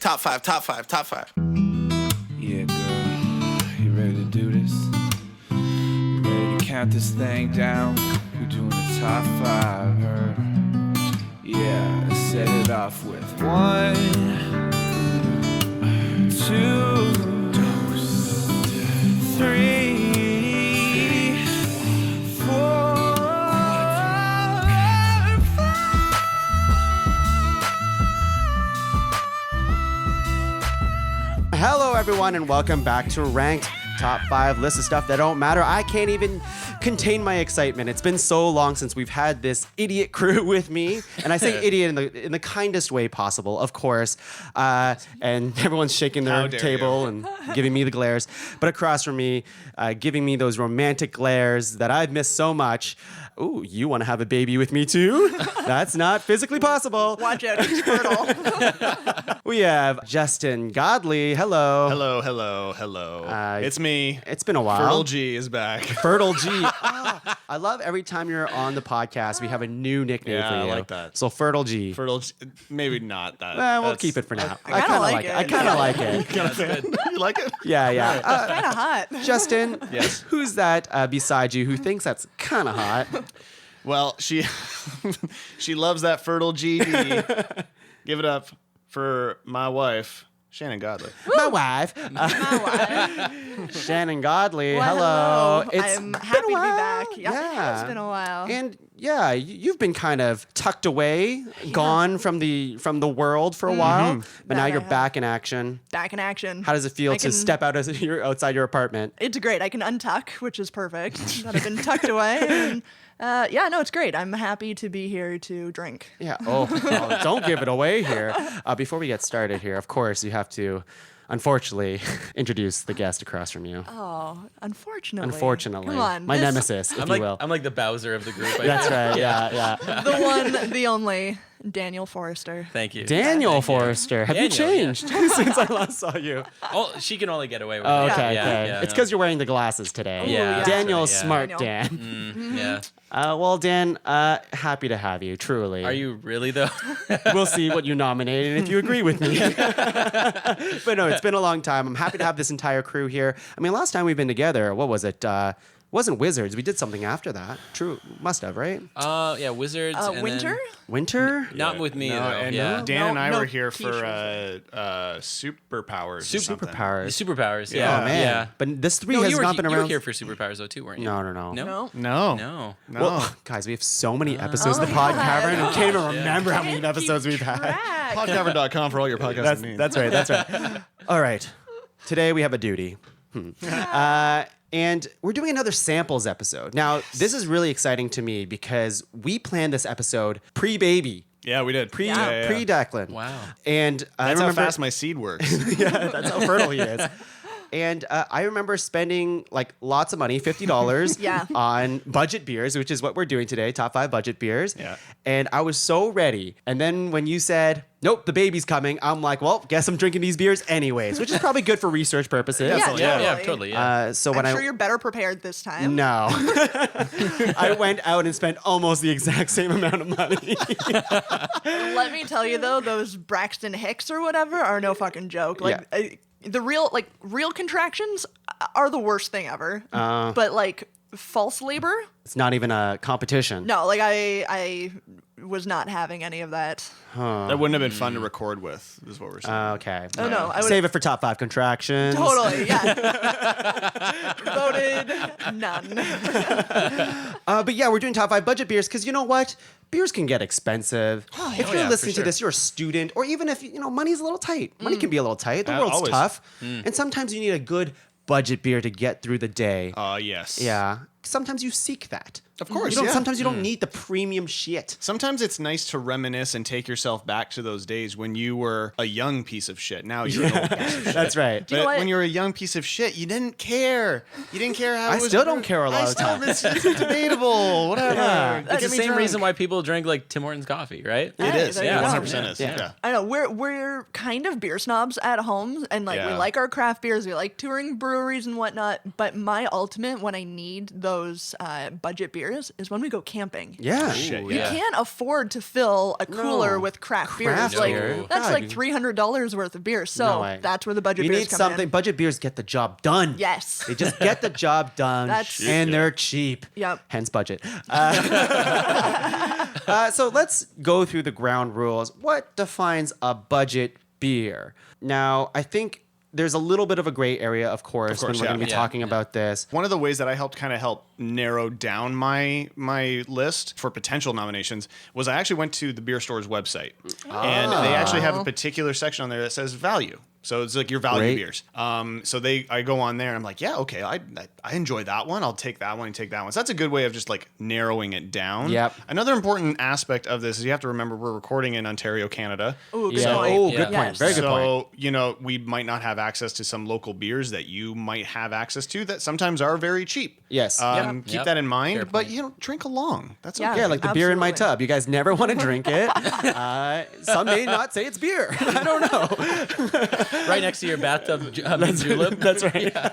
Top five. Yeah, girl, you ready to do this? You ready to count this thing down? We're doing the top 5, her. Yeah, set it off with 1, 2, 3, 4. Hello, everyone, and welcome back to Ranked Top 5 list of stuff that don't matter. I can't even contain my excitement. It's been so long since we've had this idiot crew with me, and I say idiot in the kindest way possible, of course. And everyone's shaking their table and giving me the glares. But across from me, giving me those romantic glares that I've missed so much. Ooh, you want to have a baby with me too? That's not physically possible. Watch out, he's fertile. We have Justin Godelie. Hello. Hello. It's me. It's been a while. Fertile G is back. Fertile G. I love every time you're on the podcast, we have a new nickname for you. I like that. So Fertile G. Fertile G, maybe not that. We'll keep it for now. I kinda like it. I kind of like it. You like it? Yeah. Kind of hot. Justin, Yes. who's that beside you who thinks that's kind of hot? Well, she loves that Fertile GD. Give it up for my wife, Shannon Godelie. My wife. Shannon Godelie. Hello. I'm happy to be back. Yeah, it has been a while. And yeah, you've been kind of tucked away, gone from the world for a while, but now That you're I have. back in action. Back in action. How does it feel I to can- step out outside your apartment? It's great. I can untuck, which is perfect. That I've been tucked away. And, it's great. I'm happy to be here to drink. Yeah. Oh, don't give it away here. Before we get started here, of course, you have to, unfortunately, introduce the guest across from you. Oh, unfortunately. Unfortunately. Come on. My this- nemesis, if you will. I'm like the Bowser of the group. That's right. Yeah. The one, the only, Daniel Foerster. Thank you. Daniel Thank you. Foerster. Have you Daniel, yeah. changed since I last saw you? Oh, she can only get away with Oh, it. okay. Yeah, It's because you're wearing the glasses today. Ooh, Yeah. yeah. Daniel's Yeah. smart, Daniel. Dan. Yeah. Well, Dan, happy to have you, truly. Are you really though? We'll see what you nominate and if you agree with me. But no, it's been a long time. I'm happy to have this entire crew here. I mean, last time we've been together, what was it? Wasn't Wizards. We did something after that. Superpowers, must have, right? Yeah, Wizards. And Winter? then- Winter? Not with me No, though. and Yeah. Dan and I No were here t-shirts. for Superpowers. or something. Superpowers. Superpowers. Yeah. Yeah. Oh, man. Yeah. But this 3 No, has you were, not been you around. were here for Superpowers though too, weren't you? No. No. No. No. No. Well, guys, we have so many episodes of the Oh my Pod God. Cavern. I can't even remember how many episodes we've had. Podcavern.com for all your podcast needs. That's right. All right. Today we have a duty. And we're doing another samples episode. Now, this is really exciting to me because we planned this episode pre-baby. Yeah, we did. Pre-Declan. Wow. And I That's how remember fast my seed works. yeah, that's how fertile he is. And I remember spending like lots of money, $50 Yeah. on budget beers, which is what we're doing today, top 5 budget beers. Yeah. And I was so ready. And then when you said, nope, the baby's coming, I'm like, well, guess I'm drinking these beers anyways, which is probably good for research purposes. Yeah, Totally. Yeah. So when I'm sure you're better prepared this time. No. I went out and spent almost the exact same amount of money. Let me tell you though, those Braxton Hicks or whatever are no fucking joke. Like the real contractions are the worst thing ever. But like false labor, It's not even a competition. no. Like I was not having any of that. That wouldn't have been fun to record with, is what we're saying. Okay. Oh no, I would Save it for top 5 contractions. totally yeah. Voted none. But yeah, we're doing top 5 budget beers because you know what? Beers can get expensive. If you're yeah, listening for to sure. this, you're a student, or even if money's a little tight. Money can be a little tight. The world's always. tough, and sometimes you need a good budget beer to get through the day. Yes. Yeah. Sometimes you seek that. Of course, You don't, yeah. Sometimes you don't need the premium shit. Sometimes it's nice to reminisce and take yourself back to those days when you were a young piece of shit. Now you're an old piece of shit. That's right. you know But what? when you were a young piece of shit, you didn't care. You didn't care how I it was. still don't care a lot of the time. It's debatable. Whatever. Yeah. It's the Get me same drunk. reason why people drink like Tim Hortons coffee, right? It is. there you Yeah, go. 100% is. Yeah. Yeah. I know we're kind of beer snobs at home, and like we Yeah. like our craft beers, we like touring breweries and whatnot. But my ultimate when I need the those budget beers is when we go camping. Yeah. Shit, You yeah. can't afford to fill a cooler No. with craft Craft beers. Like beer. that's God, like you- $300 worth of beer. No So way. that's where the budget You beers need come something. in. Budget beers get the job done. Yes. They just get the job done. That's- and they're cheap. Yep. Hence budget. So let's go through the ground rules. What defines a budget beer? Now, I think there's a little bit of a gray area, of course when we're yeah. going to be Yeah, talking yeah. about this. One of the ways that I helped narrow down my list for potential nominations was I actually went to the beer store's website, and they actually have a particular section on there that says value. So it's like your value Great. beers. So I go on there and I'm like, yeah, okay, I enjoy that one. I'll take that one and take that one. So that's a good way of just like narrowing it down. Yep. Another important aspect of this is you have to remember we're recording in Ontario, Canada. Ooh, good Yeah. point. Oh, good Yeah. point. Very good point. So, we might not have access to some local beers that you might have access to that sometimes are very cheap. Yes. Keep Yep. that in mind, Fair but, point. drink along. That's Yeah. okay. Yeah, like the beer in my Absolutely. tub. You guys never want to drink it. Some may not say it's beer. I don't know. Right next to your bathtub julep. That's right. No,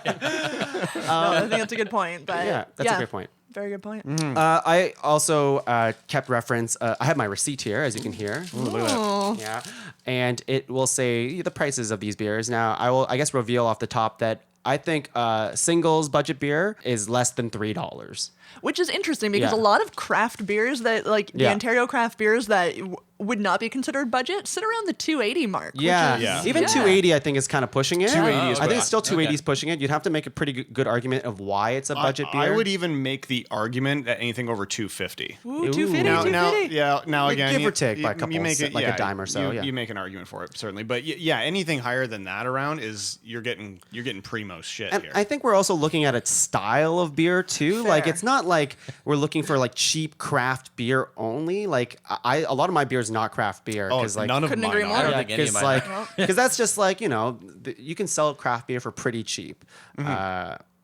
I think that's a good point. But Yeah, that's a great point. Very good point. I also kept reference. I have my receipt here, as you can hear. Ooh, look at that. Yeah, and it will say the prices of these beers. Now, I will, I guess, reveal off the top that I think singles budget beer is less than $3. Which is interesting because Yeah. a lot of craft beers that, like the Yeah. Ontario craft beers that would not be considered budget, sit around the 280 mark. Yeah. Which is, Yeah. Even 280, I think, is kind of pushing it. 280 is I think good. it's still 280 is Okay. pushing it. You'd have to make a pretty good argument of why it's a budget beer. I would even make the argument that anything over $2.50. Ooh, 250, Now, 250. now Like, again, give or take by a couple you make cent- it like a yeah, dime or so, You, yeah. you make an argument for it certainly, but yeah, anything higher than that around is you're getting primo shit And here. I think we're also looking at a style of beer too. Like Fair. it's not like we're looking for like cheap craft beer only. Like a lot of my beer is not craft beer because like none of Couldn't mine agree are. more. I don't Yeah, think any of because mine like because that's just like you can sell craft beer for pretty cheap.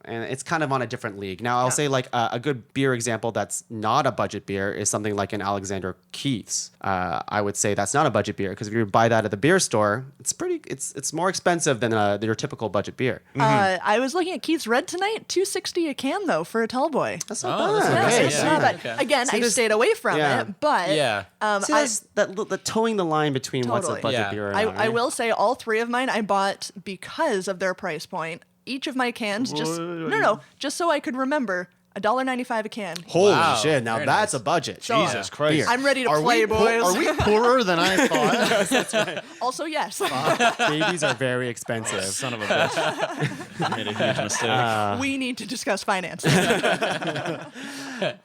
And it's kind of on a different league. Now, I'll say like a good beer example that's not a budget beer is something like an Alexander Keith's. I would say that's not a budget beer because if you buy that at the beer store, it's more expensive than your typical budget beer. I was looking at Keith's Red tonight, $2.60 a can though for a tall boy. That's not Oh, that's bad. nice. Yeah, Hey, it's yeah. not bad. Okay. Again, See, I this- stayed away from yeah. it, but Yeah. See, that's the towing the line between what's a Totally. budget Yeah. beer and I, not, I right? will say all three of mine I bought because of their price point. Each of my cans just so I could remember $1.95 a can. Holy Wow. shit! Now Very that's nice. a budget. So- Jesus Christ. I'm ready to Are play, we boys. Are we poorer than I thought? Also, yes, Babies are very expensive. Son of a bitch. Made a huge mistake. we need to discuss finance.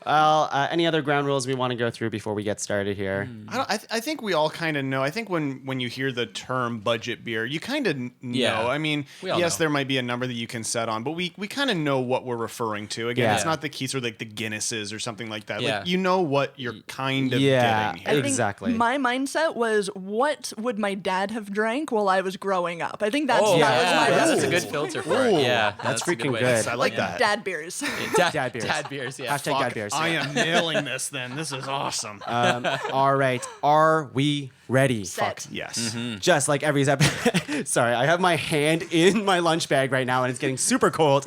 Well, any other ground rules we want to go through before we get started here? I think we all kind of know. I think when you hear the term budget beer, you kind of know. Yeah. I mean, We all yes, know. there might be a number that you can set on, but we kind of know what we're referring to. Again, Yeah. it's not the Keiths or like the Guinnesses or something like that. Yeah. Like you know what you're kind of Yeah. getting I here. think Exactly. My mindset was, what would my dad have drank while I was growing up? I think that's Oh, that was my yeah. That's a reference. good filter for it. Yeah. That's a good freaking way. good. I like that. Dad beers. Dad beers. Dad beers, yeah. Hashtag dad beers. I am nailing this then. This is awesome. All right. Are we ready? Set. Yes. Just like every episode. Sorry, I have my hand in my lunch bag right now and it's getting super cold.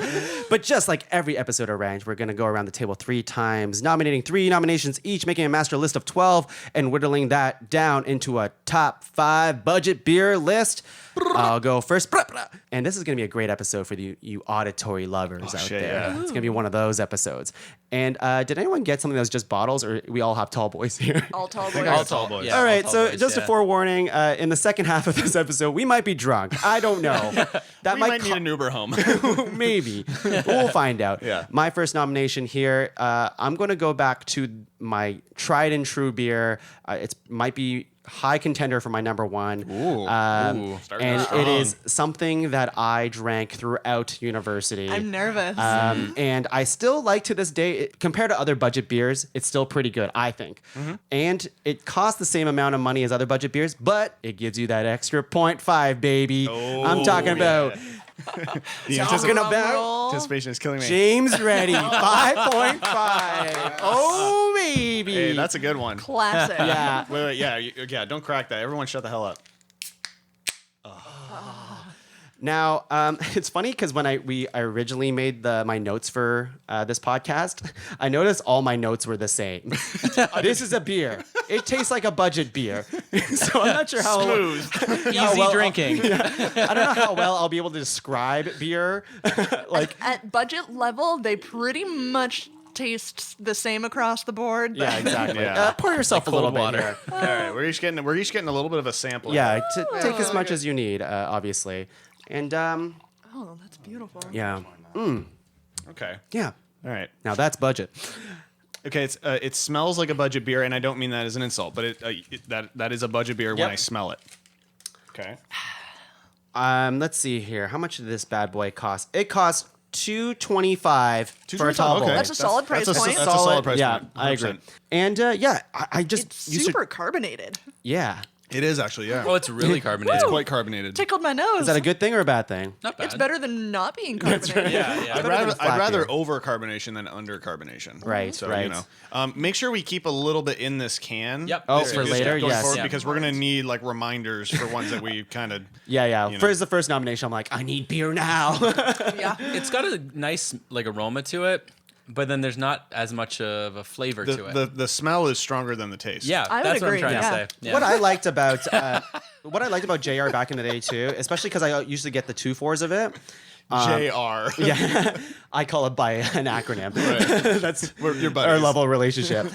But just like every episode of Ranked, we're going to go around the table 3 times, nominating 3 nominations each, making a master list of 12, and whittling that down into a top 5 budget beer list. I'll go first. And this is going to be a great episode for you auditory lovers out shit, there. yeah. It's going to be one of those episodes. And did anyone get something that was just bottles, or we all have tall boys here? All tall boys. I got tall boys. Yeah, All right, tall so boys, just a yeah. forewarning, in the second half of this episode, we might be drunk. I don't know. That We might need an Uber home. maybe. We'll find out. Yeah. My first nomination here, I'm going to go back to my tried and true beer. It might be high contender for my number 1. Ooh. Starting And strong. it is something that I drank throughout university. I'm nervous. And I still like to this day, compared to other budget beers, it's still pretty good, I think. And it costs the same amount of money as other budget beers, but it gives you that extra 0.5, baby. I'm talking about The talking about roll. anticipation is killing me. James Reddy, 5.5. Oh, baby. Hey, that's a good one. Classic. yeah. Wait, yeah, don't crack that. Everyone shut the hell up. Now, it's funny because when I originally made my notes for this podcast, I noticed all my notes were the same. This is a beer. It tastes like a budget beer. So I'm not sure how Smooth. Easy drinking. I don't know how well I'll be able to describe beer. Like At budget level, they pretty much taste the same across the board. yeah, exactly. Yeah. Pour yourself a little bit here. All right, we're each getting a little bit of a sample. Yeah, take as much as you need, obviously. And Oh, that's beautiful. yeah, Okay. yeah. All right. Now that's budget. Okay. It smells like a budget beer, and I don't mean that as an insult, but that is a budget beer when Yep. I smell it. Okay. Let's see here. How much did this bad boy cost? It cost $2.25 for a $2.25, tall boy. okay. That's a solid price point. That's a solid price yeah, point. I agree. 100%. And yeah, I just It's used super to. carbonated. Yeah. It is actually, yeah. Oh, it's really carbonated. It's quite carbonated. Tickled my nose. Is that a good thing or a bad thing? Not bad. It's better than not being carbonated. Yeah, yeah. I'd rather beer. over carbonation than under carbonation. Right, So right. you know, make sure we keep a little bit in this can. Yep. Oh, There for is. later? Going Yes. forward, Yeah. because we're gonna need like reminders for ones that we kind of. Yeah. You know. First, the first nomination, I'm like, I need beer now. Yeah. It's got a nice like aroma to it, but then there's not as much of a flavor to it. The smell is stronger than the taste. Yeah, I would that's what I'm agree, trying yeah. to say. Yeah. What I liked about JR back in the day too, especially because I usually get the 2-4s of it. JR. Yeah, I call it by an acronym. That's Your our buddies. level of relationship.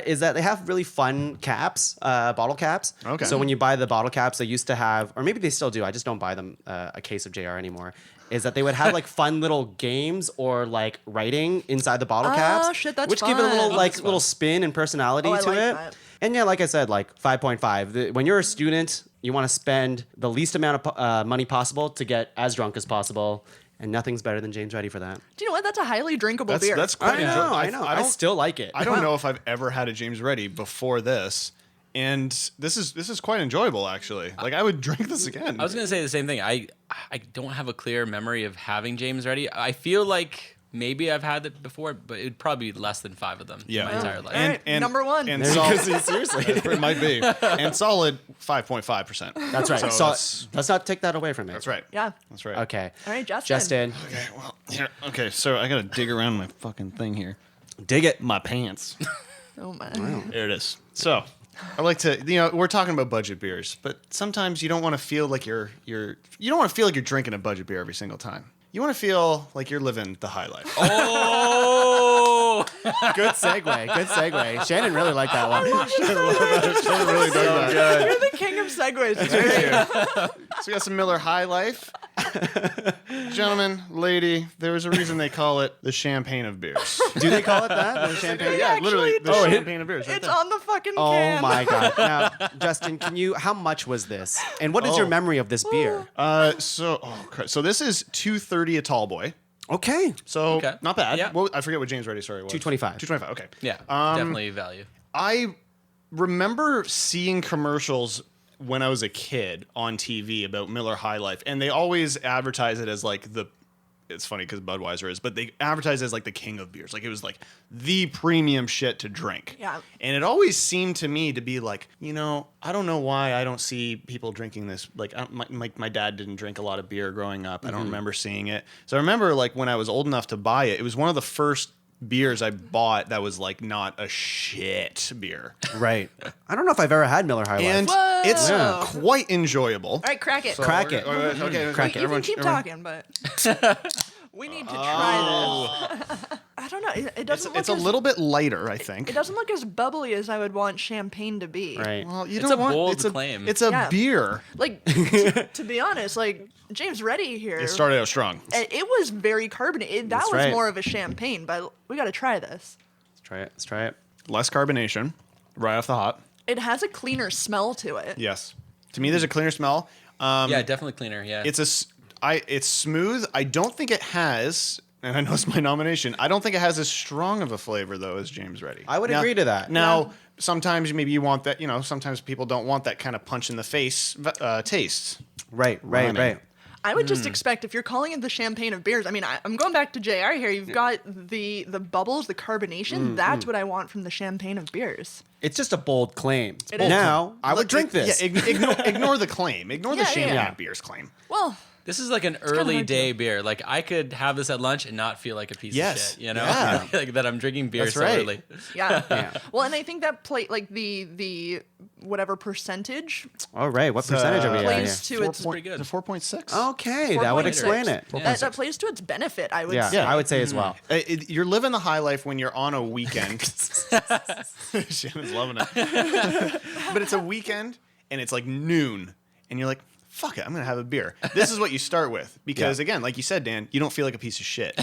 Is that they have really fun caps, bottle caps. Okay. So when you buy the bottle caps, they used to have, or maybe they still do. I just don't buy them a case of JR anymore. Is that they would have like fun little games or like writing inside the bottle caps, shit, that's which give it a little fun. like little spin and personality Oh, I to like it. that. And yeah, like I said, like 5.5. When you're a student, you want to spend the least amount of money possible to get as drunk as possible. And nothing's better than James Ready for that. Do you know what? That's a highly drinkable beer. That's quite enjoyable. I know. I don't still like it. I don't know if I've ever had a James Ready before this, and this is quite enjoyable actually. Like I would drink this again. I was gonna say the same thing. I don't have a clear memory of having James Ready. I feel like maybe I've had it before, but it'd probably be less than 5 of them in my entire life. All right, number one. And There you solid, go. Seriously. it might be, and solid 5.5%. That's right. So So that's- let's not take that away from it. That's right. Yeah. That's right. Okay. All right, Justin. Justin, Okay. Well, here. Okay. So I gotta dig around my fucking thing here. dig it. My pants. Oh my. There it is. So, I like to, we're talking about budget beers, but sometimes you don't want to feel like you don't want to feel like you're drinking a budget beer every single time. You want to feel like you're living the high life. Oh, Good segue. Good segue. Shannon really liked that one. Shannon really does that. You're the king of segues. Right? So we got some Miller High Life. Gentlemen, lady, there's a reason they call it the champagne of beers. Do they call it that? The champagne? Yeah, literally the Actually, champagne of beers. Right It's there. on the fucking Oh can. my god. Now, Justin, how much was this? And what is your Oh. memory of this beer? So this is 230 a tall boy. Okay. So Okay. not bad. Yeah. Well, I forget what James Ready was. 225. 225. Okay. yeah, definitely value. I remember seeing commercials when I was a kid on TV about Miller High Life, and they always advertise it as like it's funny because Budweiser is, but they advertise it as like the king of beers. Like it was like the premium shit to drink. Yeah. And it always seemed to me to be like, I don't know why I don't see people drinking this. Like my dad didn't drink a lot of beer growing up. I don't remember seeing it. So I remember like when I was old enough to buy it, it was one of the first beers I bought that was like not a shit beer. Right. I don't know if I've ever had Miller High Life. And Whoa. it's Yeah. quite enjoyable. All right, crack it. Crack it. Okay, Crack You it. can keep talking, but we need to try this. I don't know. It doesn't look It's a as, little bit lighter, I think. It doesn't look as bubbly as I would want champagne to be. Right. Well, you It's don't a want, bold it's a claim. It's a Yeah. beer. Like, to be honest, like James Ready here. It started out strong. It was very carbonated. That That's was right. more of a champagne, but we got to try this. Let's try it. Less carbonation, right off the hop. It has a cleaner smell to it. Yes. To me, there's a cleaner smell. Yeah, definitely cleaner. Yeah, It's smooth. I don't think it has, and I know it's my nomination, I don't think it has as strong of a flavor, though, as James Ready. I would agree to that. Now, sometimes maybe you want that, sometimes people don't want that kind of punch in the face taste. Right. Rhyming. I would just expect if you're calling it the champagne of beers. I mean, I'm going back to JR here. You've got the bubbles, the carbonation. That's what I want from the champagne of beers. It's just a bold claim. It is. Now, I would drink this. Yeah, ignore the claim. Ignore the Yeah, champagne yeah. of beers claim. Well, This is like an early day beer. Like I could have this at lunch and not feel like a piece of shit, you know? Yeah. Like that I'm drinking beer That's so right. early. Yeah. Well, and I think that like the whatever percentage All right, what percentage are we at here? plays to its pretty good. 4.6. Okay, that would 4.6. explain it. That plays to its benefit, I would Yeah, say. I would say as well. You're living the high life when you're on a weekend. Shannon's loving it. But it's a weekend and it's like noon and you're like, fuck it, I'm going to have a beer. This is what you start with. Because again, like you said, Dan, you don't feel like a piece of shit.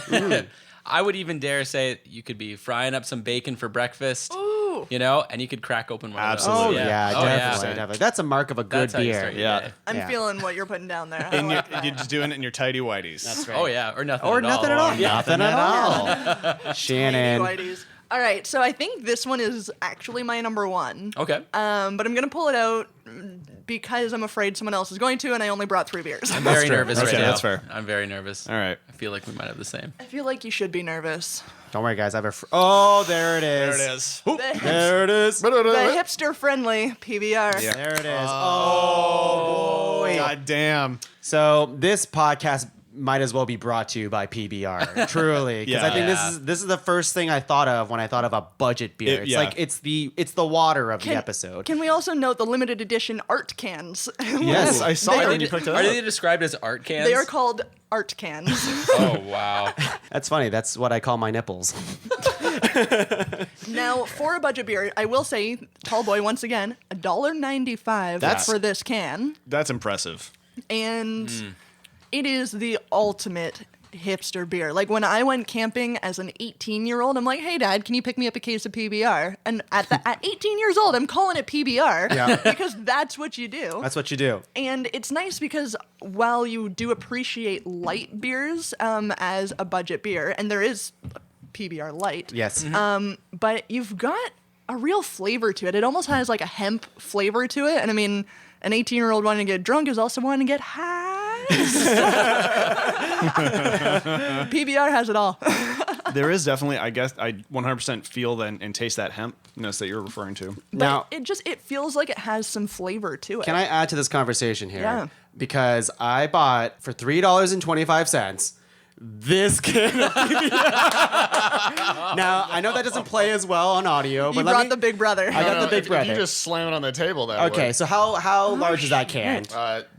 I would even dare say you could be frying up some bacon for breakfast, Ooh. you know, and you could crack open one Absolutely. of Oh those. yeah, Oh, definitely, definitely. That's a mark of a good That's how you beer. start your Yeah. day. I'm Yeah. feeling what you're putting down there. I And like that. you're just doing it in your tidy whities. That's right. Oh, yeah, or nothing Or at nothing at all. all. Nothing at all. Shannon. Whiteys. All right, so I think this one is actually my number one. Okay. But I'm gonna pull it out because I'm afraid someone else is going to, and I only brought 3 beers. I'm very true. nervous Okay, right now. that's fair. I'm very nervous. All right. I feel like we might have the same. I feel like you should be nervous. Don't worry, guys. I have a. Oh, there it is. There it is. There it is. The hipster-friendly PBR. Yeah. There it is. Oh, boy. God damn. So this podcast might as well be brought to you by PBR, truly, because I think Yeah. this is the first thing I thought of when I thought of a budget beer. It's yeah. like it's the water of the episode. Can we also note the limited edition art cans? Yes, I saw They it are- when you picked it Are up. they described as art cans? They are called art cans. Oh, wow. That's funny. That's what I call my nipples. Now, for a budget beer, I will say, tall boy, once again, $1.95 That's- for this can. That's impressive. And it is the ultimate hipster beer. Like when I went camping as an 18-year-old, I'm like, "Hey Dad, can you pick me up a case of PBR?" And at 18 years old, I'm calling it PBR because that's what you do. That's what you do. And it's nice because while you do appreciate light beers as a budget beer, and there is PBR light, Yes. but you've got a real flavor to it. It almost has like a hemp flavor to it. And I mean, an 18-year-old wanting to get drunk is also wanting to get high. PBR has it all. There is definitely, I guess, I 100% feel that and taste that hempness that you're referring to. Now, But it feels like it has some flavor to it. can I add to this conversation here? Yeah. Because I bought for $3.25 this can of PBR. Now, I know that doesn't play as well on audio, You but brought let me, the big brother. I got the big if brother. you just slam it on the table that Okay, way. so how large is that can?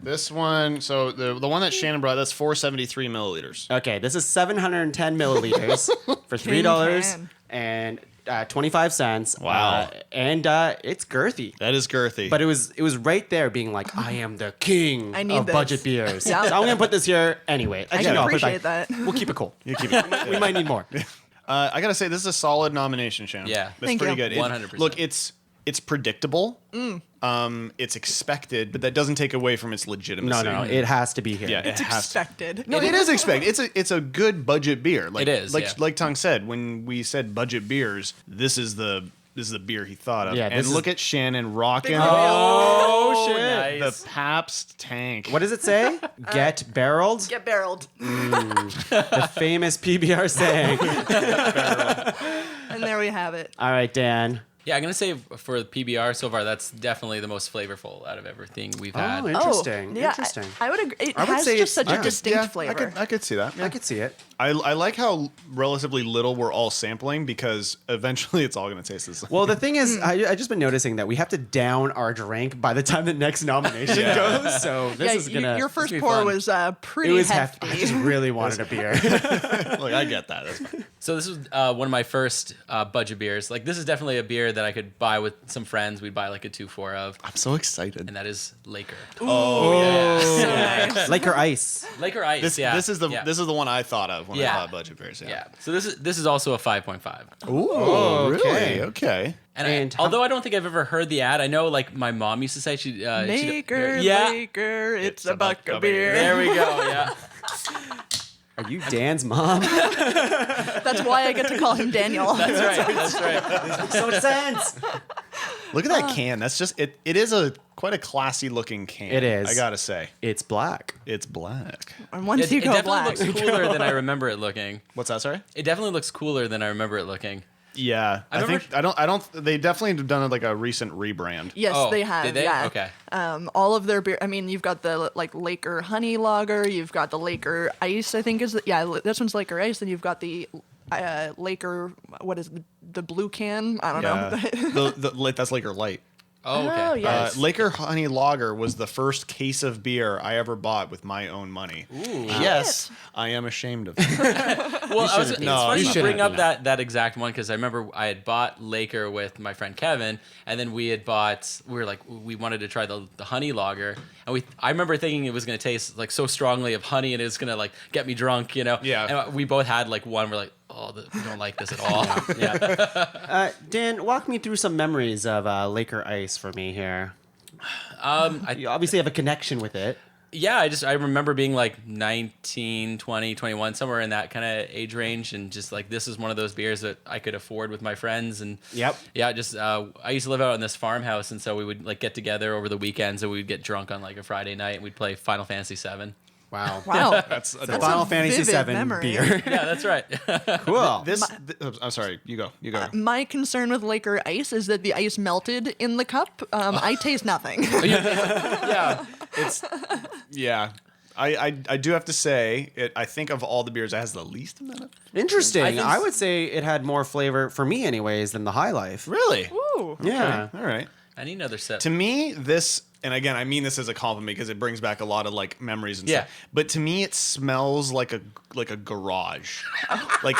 This one, so the one that Shannon brought, that's 473 milliliters. Okay, this is 710 milliliters for $3.25. Wow. And it's girthy. That is girthy. But it was right there being like, I am the king I need of this. budget beers. Yeah. So I'm going to put this here anyway. I Actually, can no, I'll put it appreciate back. that. We'll keep it cool. you keep it. We might need more. I gotta say, this is a solid nomination, Shannon. Yeah. that's Thank pretty you. good. 100%. Look, it's predictable. It's expected, but that doesn't take away from its legitimacy. No, it has to be here. Yeah, it It's has to. expected. No, it is expected. It's a good budget beer. Like, It is, Like yeah. like Tuong said, when we said budget beers, this is the beer he thought of. Yeah, and this is- look at Shannon rocking Big Oh, shit. nice. the Pabst tank. What does it say? Get barreled? Get barreled. The famous PBR saying. And there we have it. All right, Dan. Yeah, I'm going to say for the PBR so far, that's definitely the most flavorful out of everything we've had. Oh, interesting. Yeah, Interesting. I would agree. It I would has say just it's- such yeah. a distinct Yeah, flavor. I could see that. Yeah. I could see it. I like how relatively little we're all sampling because eventually it's all going to taste the same. Well, the thing is, I just been noticing that we have to down our drink by the time the next nomination goes. So this is gonna. your first be pour fun. was it pretty was hefty. I just really wanted a beer. Look, I get that. That's fine. So this was one of my first budget beers. Like this is definitely a beer that I could buy with some friends. We'd buy like a 2-4 of, I'm so excited. and that is Laker. Laker Ice. Laker Ice. This yeah. this is the yeah. this is the one I thought of when I Yeah. thought budget beers. Yeah. So this is also a 5.5. Ooh, okay. really? Okay. And although I don't think I've ever heard the ad, I know like my mom used to say she Maker, yeah. Laker, it's a buck a beer. There we go. Yeah. Are you Dan's mom? That's why I get to call him Daniel. That's right. That's right. Makes so much sense. Look at that can. That's just it. It is quite a classy looking can. It is. I gotta say, It's black. it's black. And once It, you it go definitely black, looks cooler than I remember it looking. What's that? Sorry. It definitely looks cooler than I remember it looking. Yeah, I think I don't. They definitely have done like a recent rebrand. Yes, Oh, they have. did they? Yeah. Okay. All of their beer. I mean, you've got the like Laker Honey Lager. You've got the Laker Ice. I think this one's Laker Ice. And you've got the Laker. What is the blue can? I don't know. That's Laker Light. Oh, okay. Oh, yes. Laker Honey Lager was the first case of beer I ever bought with my own money. Ooh. Yes, I am ashamed of it. Well, it's no, funny you you shouldn't bring up do that exact one because I remember I had bought Laker with my friend Kevin, and then we wanted to try the honey lager, and I remember thinking it was going to taste like so strongly of honey, and it was going to like get me drunk, you know. Yeah. And we both had like one. We're like, oh, we don't like this at all. Yeah. Dan, walk me through some memories of Laker Ice for me here. You obviously have a connection with it. Yeah, I remember being like 19, 20, 21, somewhere in that kind of age range, and just like this is one of those beers that I could afford with my friends. And Yep. yeah, just I used to live out in this farmhouse, and so we would like get together over the weekends, and we would get drunk on like a Friday night, and we'd play Final Fantasy VII. Wow. Wow. That's The Final Fantasy vivid VII memory. beer. Yeah, that's right. Cool. I'm sorry. You go. My concern with Laker Ice is that the ice melted in the cup. I taste nothing. Yeah. Yeah. I do have to say, I think of all the beers, it has the least amount of. Interesting. I think I would say it had more flavor for me, anyways, than the High Life. Really? Ooh. Yeah. All right. I need another sip. To me, this, and again, I mean this as a compliment because it brings back a lot of like memories and Yeah. stuff. But to me, it smells like a garage. like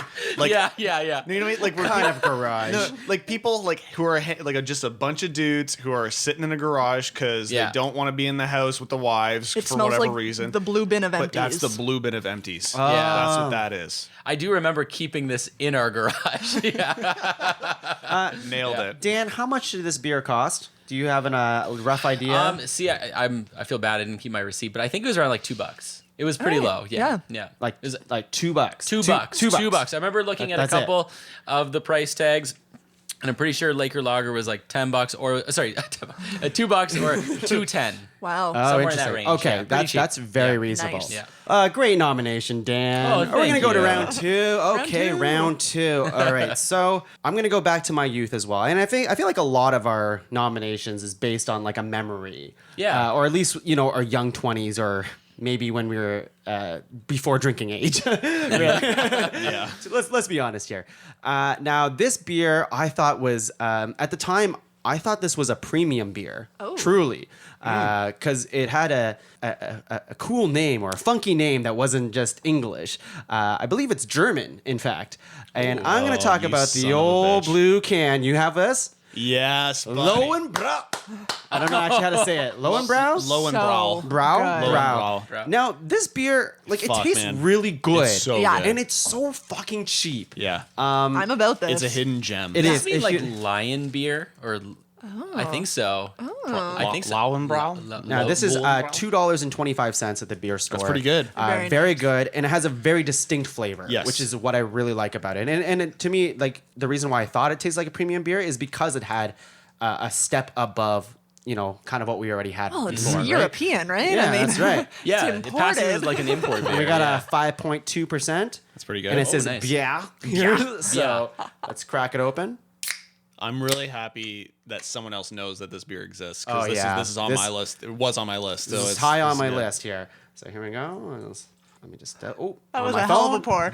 yeah. You know what I mean? Like we're Kind of garage. No, like people like who are just a bunch of dudes who are sitting in a garage because Yeah. they don't want to be in the house with the wives It for smells whatever like reason. the blue bin of But empties. that's the blue bin of empties. Yeah. That's what that is. I do remember keeping this in our garage. Yeah. Nailed it. Dan, how much did this beer cost? Do you have a rough idea? See, I feel bad I didn't keep my receipt, but I think it was around like $2. It was pretty Right. low. Yeah. like It was like $2. $2. $2. I remember looking at a That's it. couple of the price tags, and I'm pretty sure Laker Lager was like $10 or sorry, $2 or $2.10. Wow. Oh, somewhere in that interesting. range. Okay, Yeah, pretty cheap. that's very Yeah. reasonable. Nice. Yeah. Great nomination, Dan. Oh, We're gonna thank go to you. round two. Okay, round two. All right. So I'm gonna go back to my youth as well, and I feel like a lot of our nominations is based on like a memory. Yeah. Or at least our young 20s, or maybe when we were before drinking age. Yeah. So let's be honest here. Now, this beer I thought was at the time I thought this was a premium beer. Oh. Truly, because it had a cool name or a funky name that wasn't just English. I believe it's German, in fact. And I'm going to talk you about son the of a old bitch. blue can. You have this? Yes. Lowenbrau. I don't know actually how to say it. Lowenbrau? Lowenbrau. Brow? Good. Brow. Lowenbrau. Now, this beer, like, Fuck, it tastes man. really good. It's so Yeah, good. And it's so fucking cheap. Yeah. I'm about this. It's a hidden gem. It Does is. it mean If like you- lion beer or? I think so. I think so. Lauenbrau? Now, this is Lauenbrau? $2.25 at the beer store. That's pretty good. Very Very nice. good, and it has a very distinct flavor, Yes. which is what I really like about it. And to me, like the reason why I thought it tastes like a premium beer is because it had a step above, kind of what we already had Well, it's before. right? European, right? Yeah, I mean, that's right. Yeah, it's it passes imported. as like an import beer. We got yeah. a 5.2%. That's pretty good. And it says nice. "bière" here. So let's crack it open. I'm really happy that someone else knows that this beer exists. Oh, Because yeah. this is on This- my list. It was on my list. So This is it's high on this my good. list here. So here we go. Let me just. that on was my a hell of phone.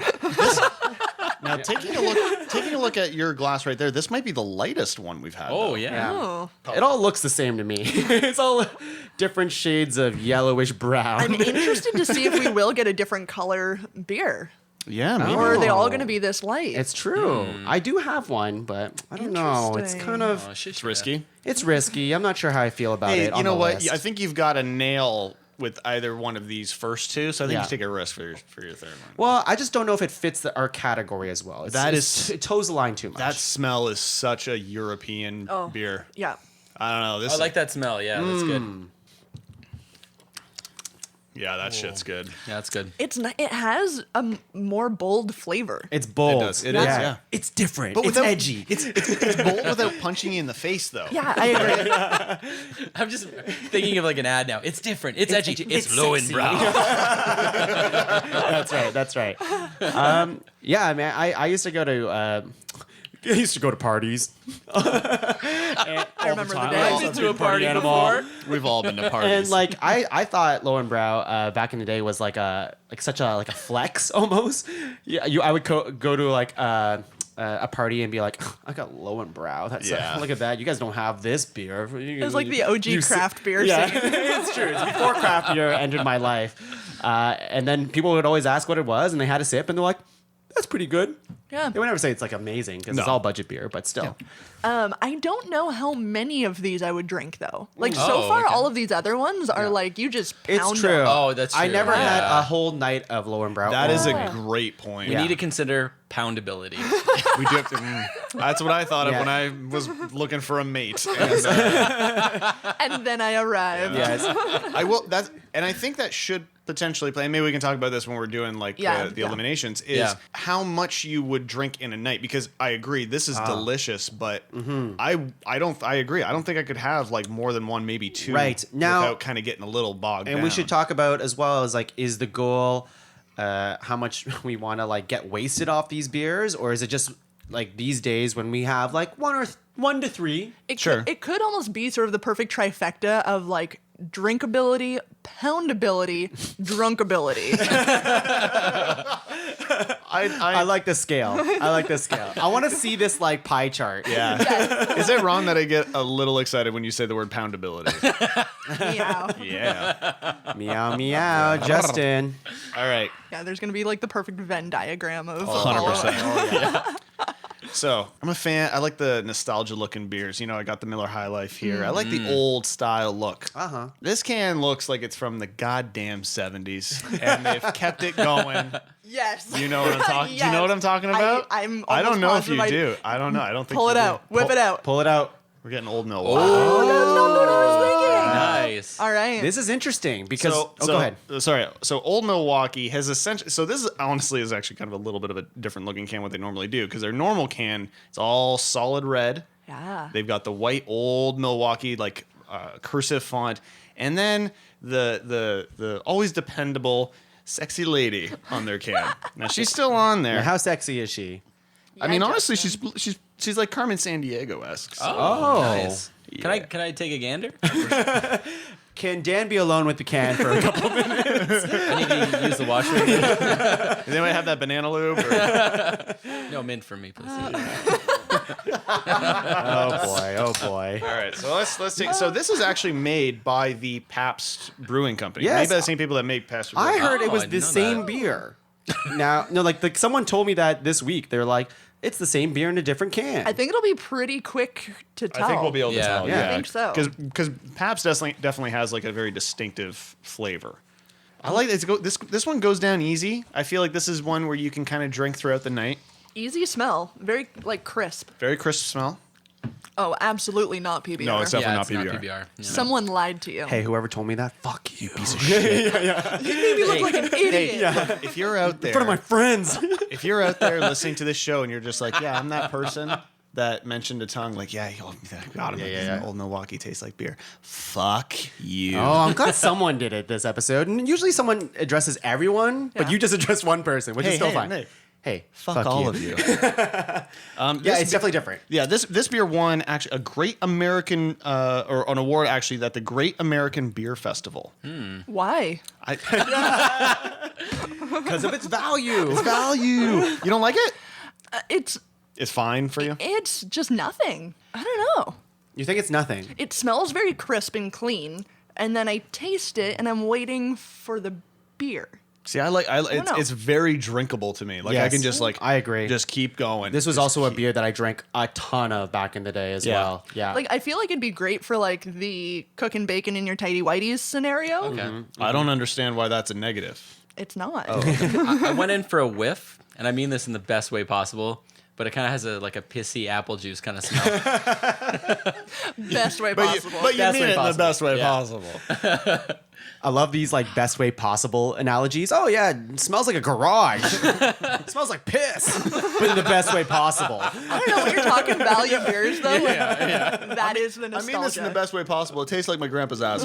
a pour. Now taking a look at your glass right there, this might be the lightest one we've had. Oh though. yeah. Oh. It all looks the same to me. It's all different shades of yellowish brown. I'm interested to see if we will get a different color beer. Yeah, maybe. Or are they all Oh. going to be this light? It's true. I do have one, but I don't know. It's Interesting. kind of Oh, shit, It's risky. it's risky. I'm not sure how I feel about Hey, it. you on know the what? list. I think you've got a nail with either one of these first two, so I think Yeah. you take a risk for your third one. Well, I just don't know if it fits our category as well. It toes the line too much. That smell is such a European Oh. beer. Yeah. I don't know. This I like that smell. Yeah, that's good. Yeah, that shit's good. Yeah, that's good. It has a more bold flavor. it's bold. It does. It is, yeah. It's different. But it's without, edgy. It's bold without punching you in the face, though. Yeah, I agree. I'm just thinking of like an ad now. It's different. It's edgy. It's sexy. Lowenbrau. That's right. Yeah, I mean, I used to go to I used to go to parties. I remember the time. day. I've been to a party animal. before. We've all been to parties. And like I thought Lowenbrow back in the day was like such a flex almost. Yeah, I would go to like a party and be like, I got Lowenbrow. That's look at that. You guys don't have this beer. It was like the OG craft beer Yeah, scene. it's true. It's before craft beer entered my life, and then people would always ask what it was, and they had a sip, and they're like, "That's pretty good." Yeah. They would never say it's like amazing because it's No. all budget beer, but still. I don't know how many of these I would drink though. Like so Oh, far, okay. all of these other ones are like you just pound It's true. them. Oh, that's I true. never had Yeah. a whole night of Lowenbrow. that is only. a great point. We Yeah. need to consider poundability. We do have to. That's what I thought of Yeah. when I was looking for a mate. And then I arrived. Yes. I will. That's and I think that should potentially play. Maybe we can talk about this when we're doing like Yeah, the yeah. eliminations. Is Yeah. how much you would drink in a night? Because I agree, this is delicious, but I don't. I agree. I don't think I could have like more than one, maybe two. Right. Now- without kind of getting a little bogged And down. we should talk about as well as like, is the goal how much we want to like get wasted off these beers, or is it just like these days when we have like 1 to 3? Sure. It could almost be sort of the perfect trifecta of like drinkability, poundability, drunkability. I like the scale. I like the scale. I want to see this like pie chart. Yeah. Is it wrong that I get a little excited when you say the word poundability? Meow. Yeah. Meow meow, Justin. All right. Yeah, there's gonna be like the perfect Venn diagram of 100%. So I'm a fan. I like the nostalgia looking beers. You know, I got the Miller High Life here. I like the old style look. Uh-huh. This can looks like it's from the goddamn 70s, and they've kept it going. Yes. You know what I'm talking? Do you know what I'm talking about? I'm I don't almost know if you positive do. I don't know. I don't think. Pull you it do. out. Whip it out. Pull it out. We're getting old Milwaukee. Oh, that's not what I was thinking. Nice. All right. This is interesting because go ahead. Sorry. So Old Milwaukee has essentially. So this is honestly is actually kind of a little bit of a different looking can what they normally do, because their normal can, it's all solid red. Yeah. They've got the white Old Milwaukee like cursive font, and then the always dependable sexy lady on their can. Now she's still on there. How sexy is she? I mean, Yeah, honestly, Justin. she's like Carmen Sandiego esque. Oh, nice. Yeah. Can I take a gander? Can Dan be alone with the can for a couple minutes? I need to use the washroom. Does anybody have that banana lube? Or? No mint for me, please. Oh boy, oh boy. All right, so let's take. So this is actually made by the Pabst Brewing Company. Yes. Made by the same people that make Pabst. I Brewing. heard it Oh, was I the didn't know same that. beer. Now, no, like someone told me that this week. They're like, it's the same beer in a different can. I think it'll be pretty quick to tell. I think we'll be able to Yeah. tell. Yeah, Yeah, I think so. Because Pabst definitely has like a very distinctive flavor. I like this. This one goes down easy. I feel like this is one where you can kind of drink throughout the night. Easy smell. Very like crisp. Very crisp smell. Oh, absolutely not PBR. No, it's Yeah, definitely it's not PBR. Yeah. Someone lied to you. Hey, whoever told me that, fuck you, piece of shit. You made me look like an idiot. Look, if you're out there, In front of my friends. if you're out there listening to this show and you're just like, yeah, I'm that person that mentioned a tongue, like, yeah, got him. Yeah. Old Milwaukee tastes like beer. Fuck you. Oh, I'm glad someone did it this episode. And usually someone addresses everyone, but Yeah. you just addressed one person, which is still fine. Nick, Hey, fuck all you. of you. Yeah, it's definitely different. Yeah, this beer won actually a Great American or an award actually at the Great American Beer Festival. Why? Because of its value. Value. You don't like it? It's Fine for you. it's just nothing. I don't know. You think it's nothing? It smells very crisp and clean, and then I taste it, and I'm waiting for the beer. See, know. it's very drinkable to me. Like I Yes, can just like I agree. just keep going. This was Just also a keep- beer that I drank a ton of back in the day as Yeah. well. Yeah. Like I feel like it'd be great for like the cooking bacon in your tidy whities scenario. Okay. I don't understand why that's a negative. It's not. I went in for a whiff, and I mean this in the best way possible, but it kind of has a pissy apple juice kind of smell. Best way possible. But you Best mean way it in the possible. best way Yeah. possible. I love these like best way possible analogies. Oh yeah, it smells like a garage. It smells like piss, but in the best way possible. I don't know when you're talking value beers though. That is the I nostalgia. mean this in the best way possible. It tastes like my grandpa's ass.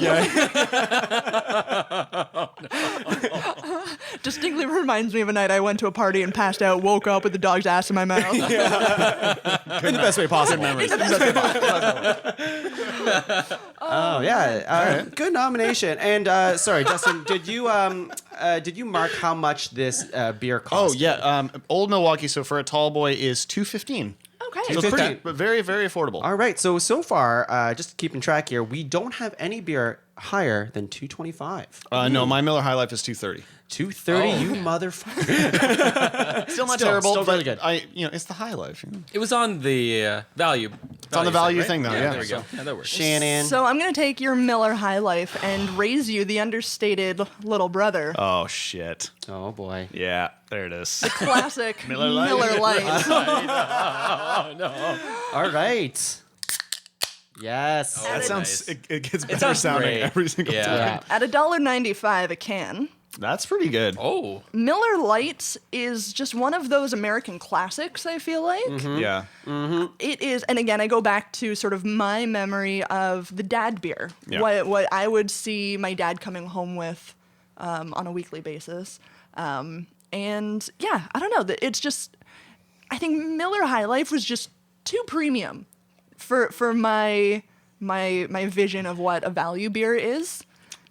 distinctly reminds me of a night I went to a party and passed out, woke up with the dog's ass in my mouth. In the best way possible. Memories. Oh yeah, good nomination. And sorry, Justin, did you mark how much this beer Oh cost? yeah, Old Milwaukee. So for a tall boy is $2.15. Okay. So it's pretty, $2.15. but very, very affordable. All right, so far, just keeping track here, we don't have any beer higher than $2.25. No, my Miller High Life is $2.30. $2.30, you motherfucker. Still not Still terrible. really but good. It's the High Life. It was on the value. It's on the value side, thing, though. Yeah, there we go. so- Yeah, that works. Shannon. So I'm going to take your Miller High Life and raise you the understated little brother. Oh shit. Oh boy. Yeah, there it is. Classic Miller Lite. Miller Lite. Oh no. All right. Yes. Oh, That That's sounds. nice. It gets better sounds sounding great. every single Yeah. time. Yeah. At $1.95 a can, That's pretty good. Oh. Miller Lite is just one of those American classics, I feel like. Yeah. It is, and again, I go back to sort of my memory of the dad beer. Yeah. What I would see my dad coming home with on a weekly basis. And yeah, I don't know. It's just, I think Miller High Life was just too premium for my vision of what a value beer is.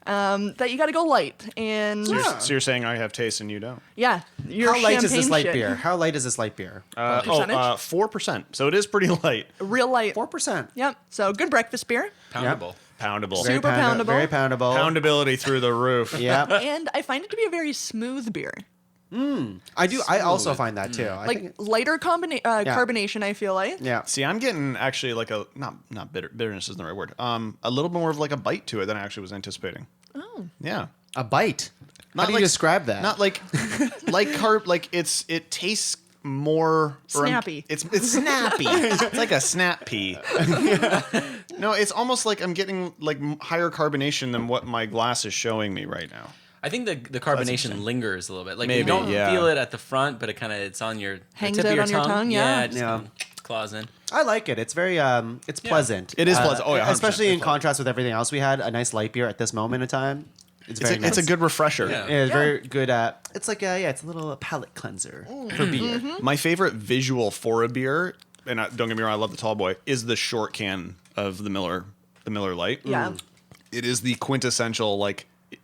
That you got to go light, and So you're saying I have taste and you don't? yeah, your How light is this champagne light shit. beer? How light is this light beer? Percentage? 4%. So it is pretty light. Real light. 4%. Yep. So good breakfast beer, Poundable. Poundable. Super poundable. Very poundable. Poundability through the roof. Yeah. and I find it to be a very smooth beer. I do. I also find that too. I Like think lighter carbonation, I feel like. yeah. See, I'm getting actually like a not bitterness isn't the right word. A little more of like a bite to it than I actually was anticipating. Oh. Yeah. A bite. How Not do you like- describe that? Not like carb. Like it tastes more or Snappy. It's snappy. It's like a snap pea. No, it's almost like I'm getting like higher carbonation than what my glass is showing me right now. I think the carbonation lingers a little bit. Like Maybe, you don't yeah. feel it at the front, but it's on your the Hangs tip of out your on your tongue, yeah. it just Yeah. kinda claws in. I like it. It's very it's pleasant. It is pleasant. Oh, yeah, 100%. especially in It's contrast with everything else we had. A nice light beer at this moment in time. It's very nice. It's a good refresher. Yeah. It's very good. It's like it's a little palate cleanser for beer. My favorite visual for a beer, and don't get me wrong, I love the tall boy, is the short can of the Miller Lite. Yeah. It is the quintessential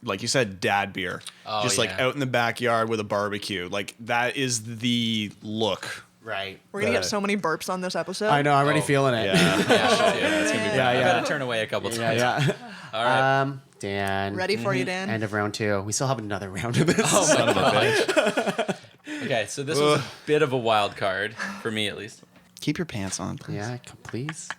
like you said, dad beer. Oh, Just like yeah. out in the backyard with a barbecue. Like that is the look. Right. We're gonna get so many burps on this episode. I know. I'm already Oh. feeling it. Yeah. It's gonna be Yeah, I yeah. gotta turn away a couple times. Yeah. All right. Dan. Ready for you, Dan? End of round 2. We still have another round of this. Oh, son of a bitch. Okay, so this was a bit of a wild card for me, at least. Keep your pants on, please. Yeah, please.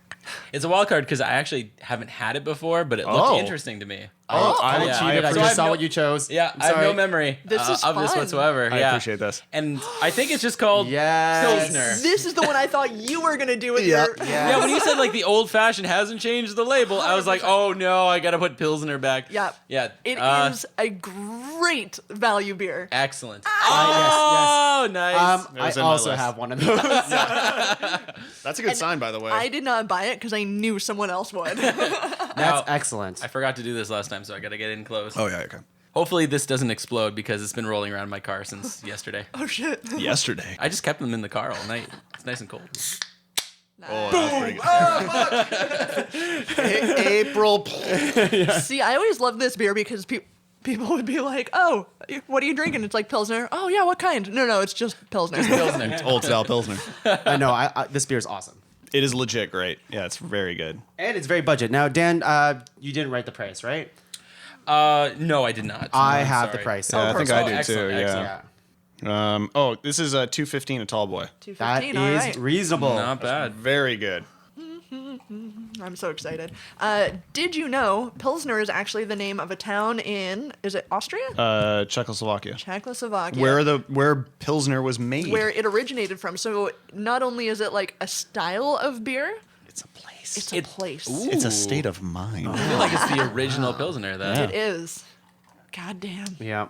It's a wild card because I actually haven't had it before, but it looked Oh. interesting to me. I yeah. cheated. I So I just have saw no- what you chose. Yeah, I'm I have no sorry. memory This is of this fun. whatsoever. I Yeah. appreciate this. And I think it's just called Yes. Pilsner. This is the one I thought you were gonna do with Yeah. your. Yeah, when you said like the old fashioned hasn't changed the label, I was like, oh no, I gotta put Pilsner back. Yeah. Yeah. It is a great value beer. Excellent. yes, Oh, nice. It was I in my also list. have one of those. That's a good sign, by the way. I did not buy it because I knew someone else would. That's Now, excellent. I forgot to do this last time, so I gotta get in close. Oh, yeah, okay. Hopefully this doesn't explode because it's been rolling around in my car since yesterday. Oh shit. Yesterday. I just kept them in the car all night. It's nice and cold. Oh, that was pretty good. April. See, I always love this beer because people would be like, "Oh, what are you drinking?" It's like Pilsner. Oh yeah, what kind? No, it's just Pilsner. Pilsner. Old style Pilsner. I know. This beer is awesome. It is legit great. Yeah, it's very good. And it's very budget. Now, Dan, you didn't write the price, right? No, I did not. I I'm have sorry. the price. Yeah, I think I do excellent, too. excellent. Yeah. Yeah. This is a 215 a tall boy. $2.15. That all is right. reasonable. Not bad. Very good. I'm so excited. Did you know Pilsner is actually the name of a town in? Is it Austria? Czechoslovakia. Czechoslovakia. Where Pilsner was made. where it originated from. So not only is it like a style of beer, It's a place. it's a place. It's a state of mind. I feel like it's the original Pilsner, though. It is. God damn. Yeah.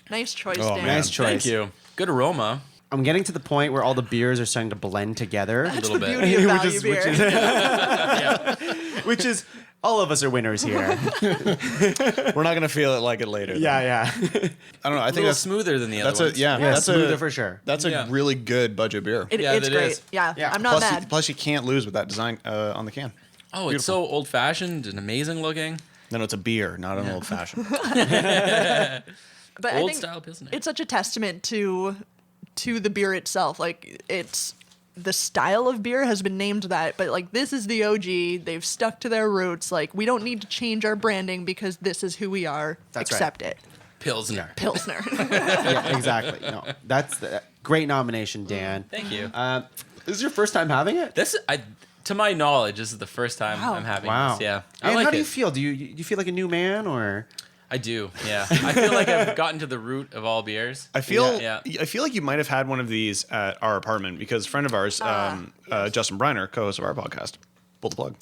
Nice choice, Oh, Dan. man. Nice choice. Thank you. Good aroma. I'm getting to the point where all the beers are starting to blend together. That's little the bit. beauty of Which value is- beer. which is All of us are winners here. We're not gonna feel it like it later. though. yeah. I don't know. I A think little that's smoother than the other that's ones. Yeah, that's smoother a for sure. That's a Yeah. really good budget beer. Yeah, It's that great. is. Yeah, Yeah. I'm not plus, mad. plus you can't lose with that design on the can. Oh, it's so old fashioned and amazing looking. No, it's a beer, not an old fashioned. But I Old think style pilsner. it's such a testament to the beer itself. Like it's the style of beer has been named that, but like this is the OG. They've stuck to their roots. Like we don't need to change our branding because this is who we are. That's right. Accept it. Pilsner. Pilsner. Yeah, exactly. No, that's the great nomination, Dan. Thank you. This is your first time having it? To my knowledge, this is the first time Wow. I'm having Wow. this. Yeah, I And like how do it. you feel? Do you feel like a new man or? I do. Yeah, I feel like I've gotten to the root of all beers. I feel Yeah. I feel like you might have had one of these at our apartment because a friend of ours, Justin Briner, co-host of our podcast, pull the plug.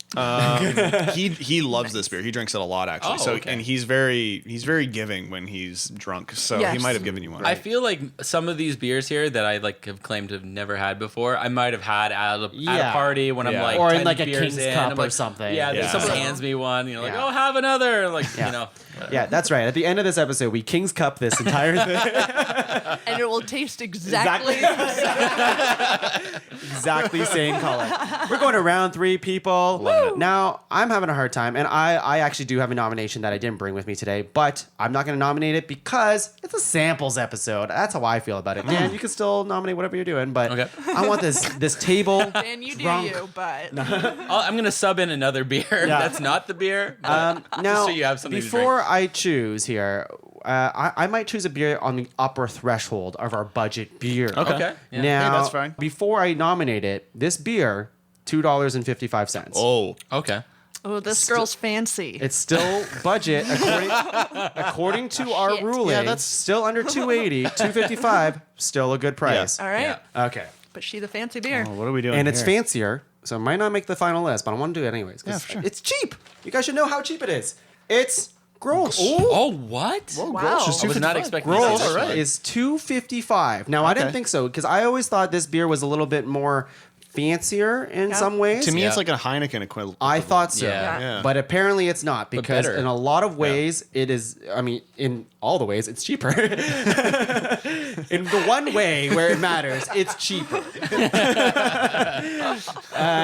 He loves this beer. He drinks it a lot actually. Oh, so okay. and he's very giving when he's drunk. So he Yes. might have given you one. I feel like some of these beers here that I like have claimed to have never had before, I might have had at a Yeah. party when I'm Yeah. like Or in 10 like a beers King's in, Cup I'm or like, something. Yeah, Yeah. someone So- hands me one, you know, like, Yeah. oh, have another, like Yeah. you know. Yeah, that's right. At the end of this episode, we King's Cup this entire thing. And it will taste exactly Exactly same color. We're going to round 3, people. Now, I'm having a hard time, and I actually do have a nomination that I didn't bring with me today, but I'm not going to nominate it because it's a samples episode. That's how I feel about it. Dan, you can still nominate whatever you're doing, but Okay. I want this table. and you do drunk. you, but I'm gonna sub in another beer that's not the beer. Now, so you have something to before I choose here, I might choose a beer on the upper threshold of our budget beer. Okay. Yeah. Now, Hey, that's fine. before I nominate it, this beer, $2.55. Oh, Okay. oh, this girl's fancy. It's still budget according to our Shit. ruling. Yeah, that's- still under 280, 255, still a good price. All right, Yeah. Okay. but she the fancy beer. what are we doing? And it's here? fancier, so it might not make the final list, but I want to do it anyways. 'Cause Yeah, for sure. It's cheap. You guys should know how cheap it is. It's Grolsch. Oh, what? Whoa, Wow. Grolsch is I was not 255. expecting to see Grolsch this one. is $2.55. Now I didn't Okay. think so because I always thought this beer was a little bit more fancier in some ways. To me, Yeah. it's like a Heineken equivalent. I thought so. Yeah. Yeah. But apparently it's not because better. in a lot of ways it is, I mean, in all the ways it's cheaper. In the one way where it matters, it's cheaper.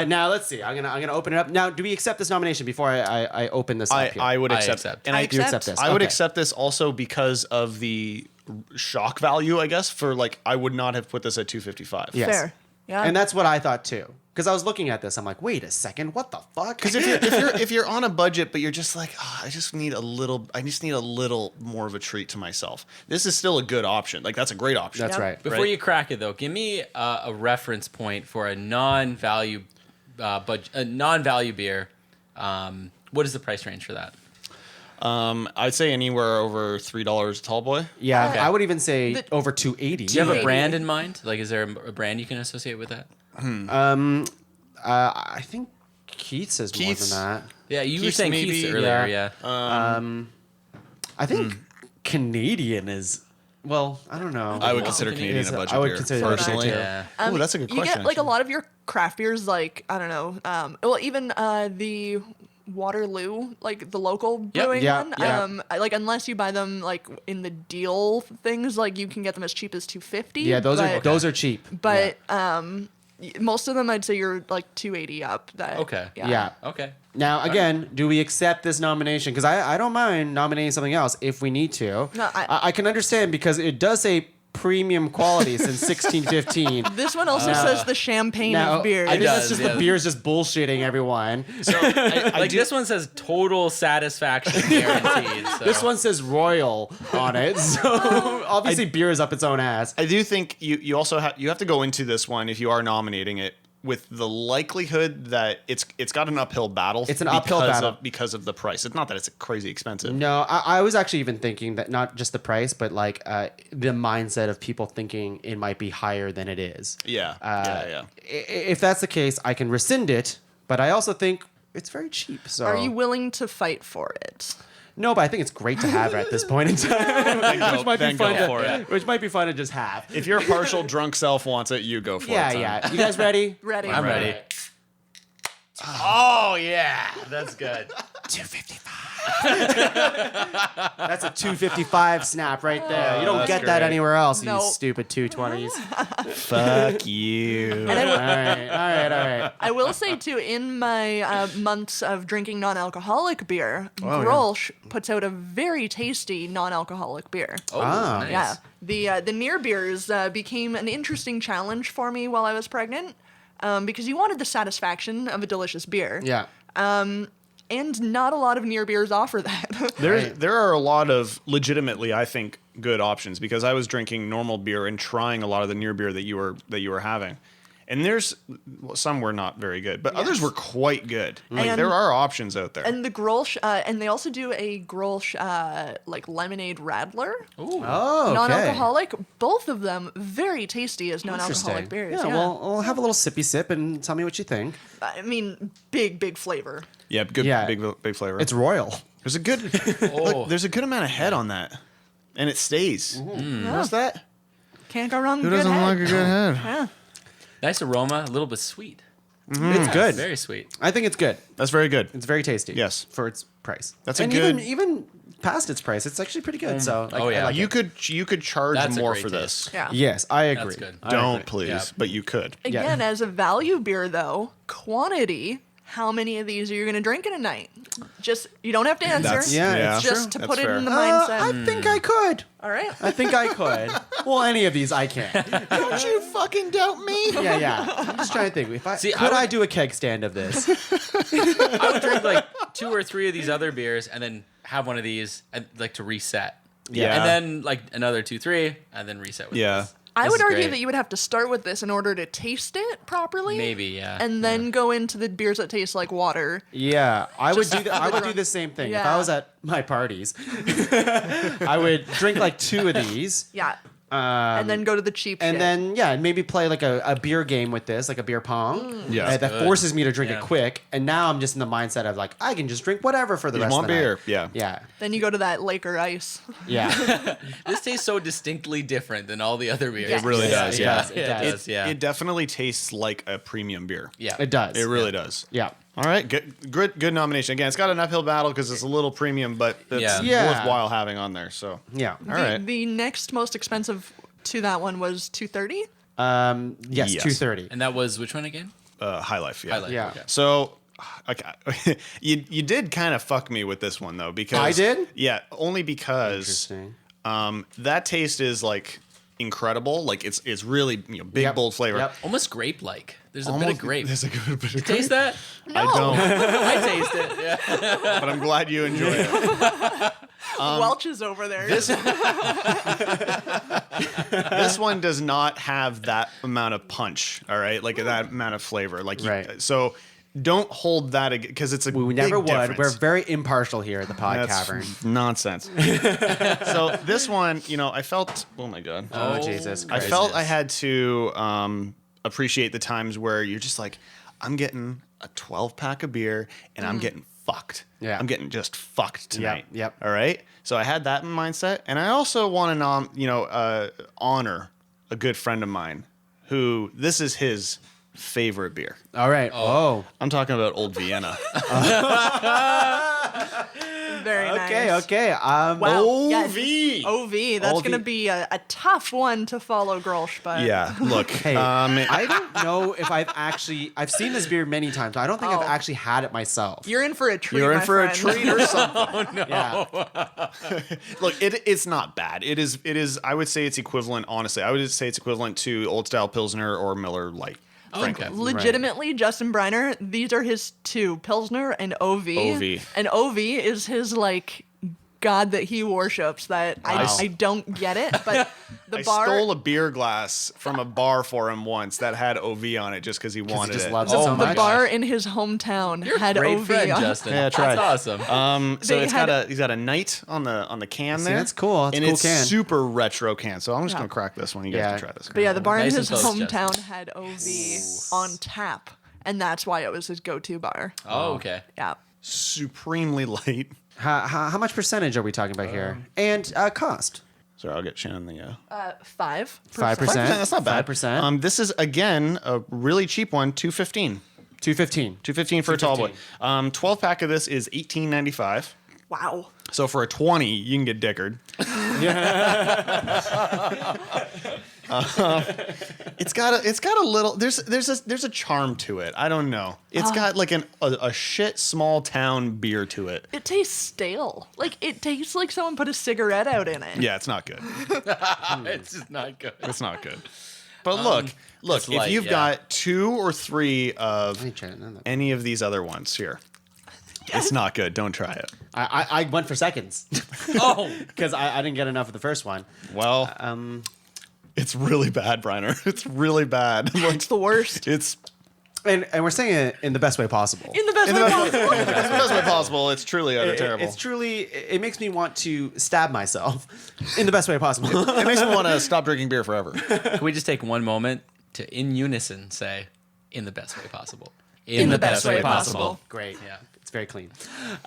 Now let's see. I'm gonna open it up. Now, do we accept this nomination before I open this up here? I would I accept, accept. and I I You accept accept. this. I would Okay. accept this also because of the shock value, I guess. For like, I would not have put this at 255. Yes. Fair. Yeah. And that's what I thought too. Because I was looking at this, I'm like, wait a second, what the fuck? Because if you're on a budget, but you're just like, I just need a little more of a treat to myself. This is still a good option. Like that's a great option. That's Yep. right. Before you crack it though, give me a reference point for a non-value beer. What is the price range for that? I'd say anywhere over $3 a tall boy. Yeah, Okay. I would even say The- over 280. Do you have a 280. brand in mind? Like, is there a brand you can associate with that? I think Keith's is Keith's. more than that. Yeah, you were Keith's saying maybe, Keith's earlier. yeah. Yeah. I think Canadian is, well, I don't know. I would Well, consider Canadian Canadian a is- budget I would beer. consider it a budget personally. beer. Yeah. Ooh, that's a good you question. get like a actually. lot of your craft beers, like I don't know, well even the Waterloo, like the local brewing Yeah, one. yeah. Like unless you buy them like in the deal things, like you can get them as cheap as $2.50. Yeah, those but, are cheap. But most of them, I'd say you're like $2.80 up. That Okay. Yeah. Okay. Now, again, do we accept this nomination? Because I don't mind nominating something else if we need to. No, I can understand because it does say premium quality since 1615. This one also says the champagne Now, of beers. I think that's does, just yeah. the beer's just bullshitting everyone. Like this one says total satisfaction guaranteed. So. This one says royal on it, so obviously beer is up its own ass. I do think you also have to go into this one if you are nominating it with the likelihood that it's got an uphill battle. It's an uphill battle. Because of the price. It's not that it's crazy expensive. No, I was actually even thinking that not just the price, but like the mindset of people thinking it might be higher than it is. Yeah. I- If that's the case, I can rescind it, but I also think it's very cheap. So Are you willing to fight for it? No, but I think it's great to have at this point in time, which might be then go fun for to, it. which might be fun to just have. If your partial drunk self wants it, you go for Yeah, it. son. yeah. You guys ready? Ready. I'm ready. Oh yeah, that's good. That's a 255 snap right there. You don't that's get that great. anywhere else, you Nope. stupid 220s. Fuck you. And I will- All right. I will say too, in my months of drinking non-alcoholic beer, yeah. Grolsch puts out a very tasty non-alcoholic beer. Oh, Ah. nice. Yeah, the near beers became an interesting challenge for me while I was pregnant, because you wanted the satisfaction of a delicious beer. Yeah. And not a lot of near beers offer that. There are a lot of legitimately, I think, good options because I was drinking normal beer and trying a lot of the near beer that you were having. And some were not very good, but others were quite good. Like And- there are options out there. And the Grolsch, and they also do a Grolsch like lemonade Radler, Ooh. Oh, okay. non-alcoholic. Both of them very tasty as Interesting. non-alcoholic beers. Yeah, well, we'll have a little sippy sip and tell me what you think. I mean, big flavor. Yeah, good, Yeah. big flavor. It's royal. There's a good, look, there's a good amount of head on that, and it stays. Notice that? Can't go wrong. Who with doesn't good like head. a good head? Yeah. Nice aroma, a little bit sweet. It's good. Very sweet. I think it's good. That's very good. It's very tasty. Yes. For its price. That's a and good- even past its price, it's actually pretty good. So Oh, yeah. I like You it. could charge That's a more great for taste. this. Yeah. Yes, I agree. That's good. I Don't agree. please, Yeah. but you could. Again, as a value beer, though, quantity. How many of these are you going to drink in a night? Just you don't have to answer. That's- Yeah, It's it's just true. to That's put it fair. in the mindset. I think I could. All right. I think I could. Well, any of these I can. Don't you fucking doubt me? Yeah. I'm just trying to think. If I See, could I I would- do a keg stand of this? I would drink like 2 or 3 of these other beers and then have one of these and like to reset. Yeah. And then like another 2, 3, and then reset with Yeah. this. I This would is argue great. that you would have to start with this in order to taste it properly. Maybe, yeah. And then go into the beers that taste like water. Yeah, I would do. I would do the same thing if I Yeah. was at my parties. I would drink like 2 of these. Yeah. and then go to the cheap And shit. then, yeah, maybe play like a beer game with this, like a beer pong. Yeah. that Good. forces me to drink Yeah. it quick. And now I'm just in the mindset of like, I can just drink whatever for the You rest want of the beer? night. Yeah. Yeah. Then you go to that Laker Ice. Yeah. This tastes so distinctly different than all the other beers. Yes. It really Yeah, does. it Yeah. does, it does. Yeah. It definitely tastes like a premium beer. Yeah. It does. It really does. Yeah. All right, good nomination. Again, it's got an uphill battle because it's a little premium, but it's Yeah. Yeah. worthwhile having on there. So, Yeah. all right. The next most expensive to that one was $230. Yes, Yes. 230. And that was which one again? High Life. Yeah. Highlight. Yeah. Okay. So, okay, you did kind of fuck me with this one though because I did? Yeah, only because Interesting. that taste is like incredible. Like it's really big Yep. bold flavor. Yep. Almost grape-like. There's a bit of grape. There's a good bit of Taste that? I don't, I taste it. Yeah. but I'm glad you enjoy it. Welch is over there. This one does not have that amount of punch. All right, like that amount of flavor. Like Right. So don't hold that because it's a We big never would. difference. We're very impartial here at the Pod That's Cavern. nonsense. So this one, I felt. Oh my god. Oh, Jesus I Christ. felt I had to appreciate the times where you're just like, I'm getting a 12-pack of beer and I'm getting fucked. Yeah. I'm getting just fucked tonight. yep. All right. So I had that in mindset, and I also want to honor a good friend of mine who this is his favorite beer. All right. Oh. I'm talking about Old Vienna. Very Okay. nice. Okay. Wow. yes. OV. OV. That's OV. going to be a tough one to follow, Grolsch, but Yeah. Look. Hey, I don't know if I've seen this beer many times, but I don't think Oh. I've actually had it myself. you're in for a treat. You're in my for friend. a treat or something. Yeah. Look, it's not bad. It is. I would say it's equivalent. Honestly, I would say it's equivalent to Old Style Pilsner or Miller Lite. Frankly, Okay. Legitimately, Justin Briner, these are his two, Pilsner and OV. OV. And OV is his, god that he worships that I don't get it, but the I bar... stole a beer glass from a bar for him once that had OV on it just because he wanted just it. loves it Oh so my the much. bar in his hometown You're had a great OV friend, on it. Justin. Yeah, try. That's awesome. So They it's had he's got a knight on the can See, there. that's cool. That's a and cool it's can. super retro can. So I'm just Yeah. gonna crack this one. You guys Yeah. can try this. But yeah, the bar Nice in and his close, hometown had OV on tap, and that's why it was his go-to bar. Oh, okay. Yeah. Supremely light. How much percentage are we talking about here? And cost? Sorry, I'll get Shannon the. 5%. 5%. That's not bad. 5%. This is again a really cheap one, $2.15. $2.15. $2.15 for a tall boy. $2.15. 12 pack of this is $18.95. Wow. So for a 20, you can get dickered. It's got a little there's a charm to it. I don't know. It's got like a shit small town beer to it. It tastes stale. Like it tastes like someone put a cigarette out in it. Yeah, it's not good. It's just not good. It's not good. But look, it's if light, you've got 2 or 3 of Let me try it. any of these other ones here, it's not good. Don't try it. I went for seconds Oh, because I didn't get enough of the first one. Well, it's really bad, Briner. It's really bad. It's the worst. It's And we're saying it in the best way possible. In the best way possible. the best way possible. It's truly utter terrible. It's truly, it makes me want to stab myself in the best way possible. It makes me want to stop drinking beer forever. can we just take one moment to, in unison, say, in the best way possible? In the best way possible. Great. Yeah. It's very clean.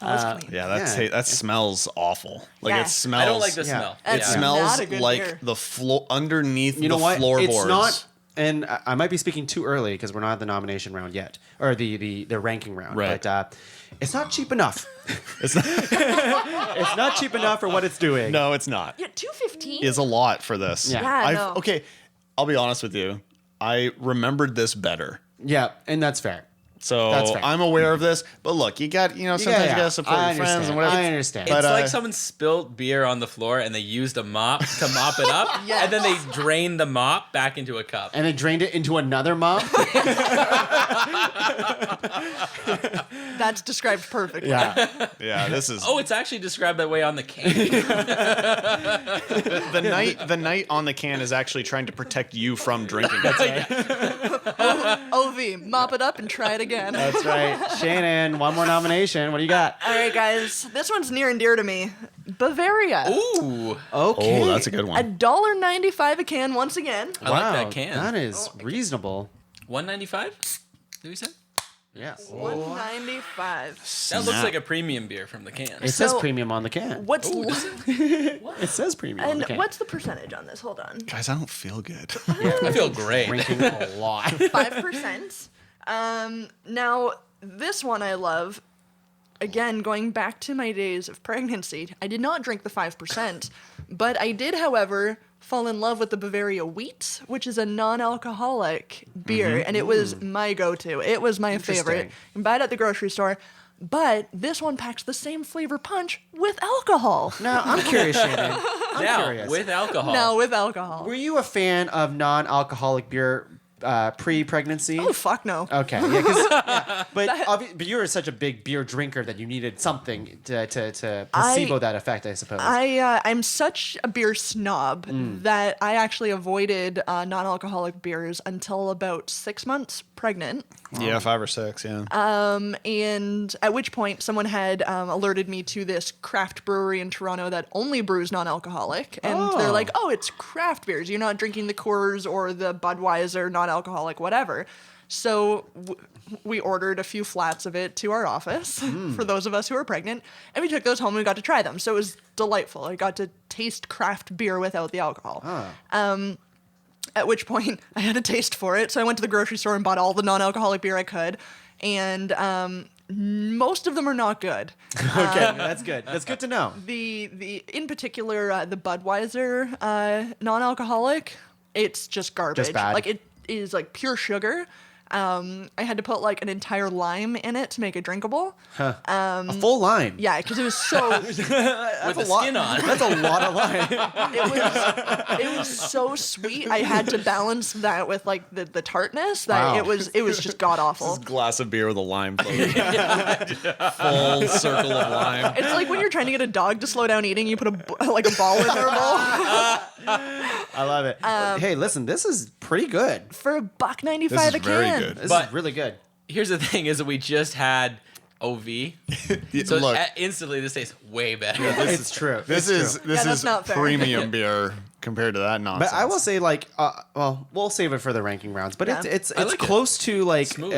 That's clean. Yeah, Yeah. that smells awful. Like Yeah. it smells. I don't like the Yeah. smell. It's It Yeah. smells not a good like beer. the floor underneath You know the what? floorboards. It's not, and I might be speaking too early because we're not at the nomination round yet, or the ranking round. Right. But it's not cheap enough. It's not cheap enough for what it's doing. No, it's not. Yeah, $2.15 Is a lot for this. Yeah. Yeah, no. Okay, I'll be honest with you. I remembered this better. Yeah, and that's fair. So That's fair. I'm aware of this, but look, you got, sometimes you gotta support I your friends understand. and whatever. I understand. It's But, like someone spilled beer on the floor and they used a mop to mop it up, Yes. and then they drained the mop back into a cup. And they drained it into another mop. That's described perfectly. Yeah. Yeah, this is Oh, it's actually described that way on the can. the night on the can is actually trying to protect you from drinking. OV, mop it up and try it again. That's right. Shannon, one more nomination. What do you got? All right, guys. This one's near and dear to me. Bavaria. Ooh, Okay. Oh, that's a good one. $1.95 a can once again. I like that can. That is reasonable. $1.95? Did we say? Yeah. $1.95. That looks like a premium beer from the can. It says So- premium on the can. What's It says premium on and the can. what's the percentage on this? Hold on. Guys, I don't feel good. I feel great. Drinking a lot. 5%. Now this one I love. Again, going back to my days of pregnancy, I did not drink the 5%, but I did, however, fall in love with the Bavaria Wheat, which is a non-alcoholic beer, and it was my go-to. It was my favorite. You can buy it at the grocery store, but this one packs the same flavor punch with alcohol. Now, I'm curious, Shannon. I'm Now, curious. with alcohol. Now with alcohol. Were you a fan of non-alcoholic beer pre-pregnancy? Oh, fuck no. Okay, yeah, 'cause- but you were such a big beer drinker that you needed something to placebo that effect, I suppose. I'm such a beer snob that I actually avoided non-alcoholic beers until about 6 months pregnant. Yeah, 5 or 6. Yeah. And at which point someone had alerted me to this craft brewery in Toronto that only brews non-alcoholic. And they're like, oh, it's craft beers. You're not drinking the Coors or the Budweiser non-alcoholic, whatever. So we ordered a few flats of it to our office for those of us who were pregnant. And we took those home and we got to try them. So it was delightful. I got to taste craft beer without the alcohol. At which point I had a taste for it. So I went to the grocery store and bought all the non-alcoholic beer I could. And most of them are not good. Okay, that's good. That's good to know. The in particular, the Budweiser non-alcoholic, it's just garbage. Just bad. Like it is like pure sugar. I had to put like an entire lime in it to make it drinkable. A full lime. Yeah, because it was so with the skin on. That's a lot of lime. it was so sweet. I had to balance that with like the tartness. That Wow. it was just god awful. Glass of beer with a lime floating. Full circle of lime. It's like when you're trying to get a dog to slow down eating, you put a ball in their bowl. I love it. Hey, listen, this is pretty good. For $1.95 This is a very can. good. This But- is really good. Here's the thing: is that we just had OV, so Look, instantly this tastes way better. It's true. this It's is true. that's not fair. premium beer compared to that nonsense. But I will say, like, well, we'll save it for the ranking rounds. But Yeah. it's I like it. close to like, Smooth.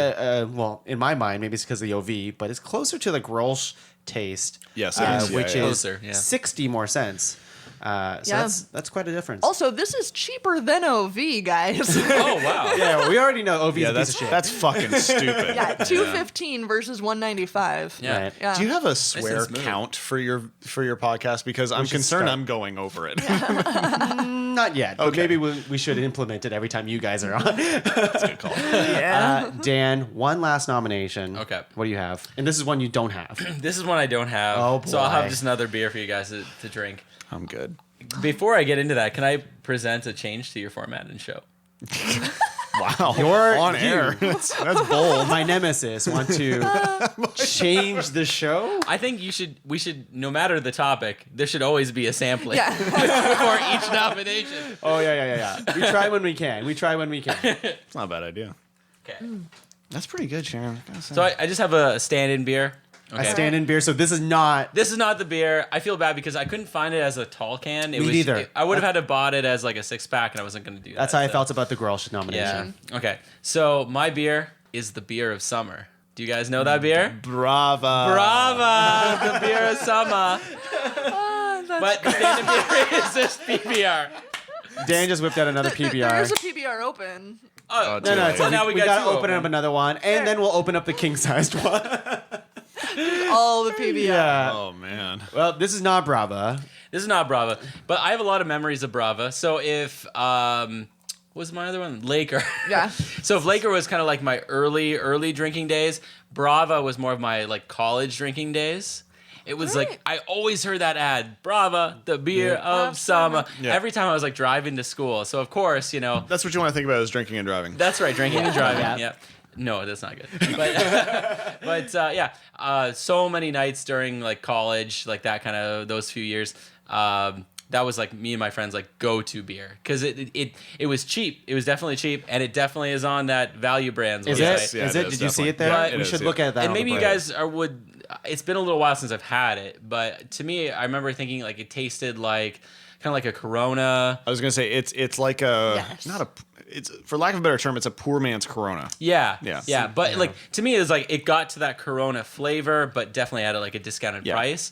well, in my mind, maybe it's because of the OV, but it's closer to the Grolsch taste. Yes, it is. Yeah, which yeah. is Closer, yeah. 60 more cents. Yeah. That's quite a difference. Also, this is cheaper than OV, guys. Oh wow. yeah, we already know OV Yeah, is a piece of shit. that's fucking stupid. Yeah, 215 versus 195. Yeah. Right. Yeah. Do you have a swear smooth. count for your podcast? Because I'm should concerned start. I'm going over it. Not yet, but Okay. maybe we should implement it every time you guys are on. That's a good call. Yeah. Dan, one last nomination. Okay. What do you have? And this is one you don't have. This is one I don't have. Oh, So I'll boy. have just another beer for you guys to drink. I'm good. Before I get into that, can I present a change to your format and show? Wow. You're on you. air. That's bold. My nemesis want to change the show? I think we should, no matter the topic, there should always be a sampling Yeah. before each nomination. Oh yeah. We try when we can. It's not a bad idea. Okay. That's pretty good, Sharon. So I just have a stand-in beer. I stand in beer, so this is not. This is not the beer. I feel bad because I couldn't find it as a tall can. Me neither. I would have had to bought it as like a 6-pack, and I wasn't going to do that. That's how I so- felt about the Grolsch nomination. Yeah. Okay. So my beer is the beer of summer. Do you guys know that beer? Brava. Brava, the beer of summer. But the stand-in beer is this PBR. Dan just whipped out another PBR. There's a PBR open. Oh, No, Too it's late. now we got gotta two open up another one, and then we'll open up the king-sized one. All the PBR. Yeah. Oh man. Well, this is not Brava. This is not Brava, but I have a lot of memories of Brava. So if what was my other one? Laker. Yeah. So if Laker was kind of like my early drinking days, Brava was more of my like college drinking days. It was like I always heard that ad, Brava, the beer of summer. Yeah. Every time I was like driving to school. So of course, you know, That's what you want to think about is drinking and driving. that's right, drinking and driving. Yeah. Yeah. No, that's not good. But yeah, so many nights during like college, like that kind of those few years. That was like me and my friends like go-to beer because it was cheap. It was definitely cheap, and it definitely is on that value brands. Is website. it? Yeah, Is it it? is, Did you see definitely. it there? But- we It should is, look yeah. at that. And on maybe the you break. guys would. It's been a little while since I've had it, but to me, I remember thinking like it tasted like kind of like a Corona. I was gonna say it's like a Yes. not a it's for lack of a better term, it's a poor man's Corona. Yeah, Yeah. yeah. But like to me, it was like it got to that Corona flavor, but definitely at like a discounted Yeah. price.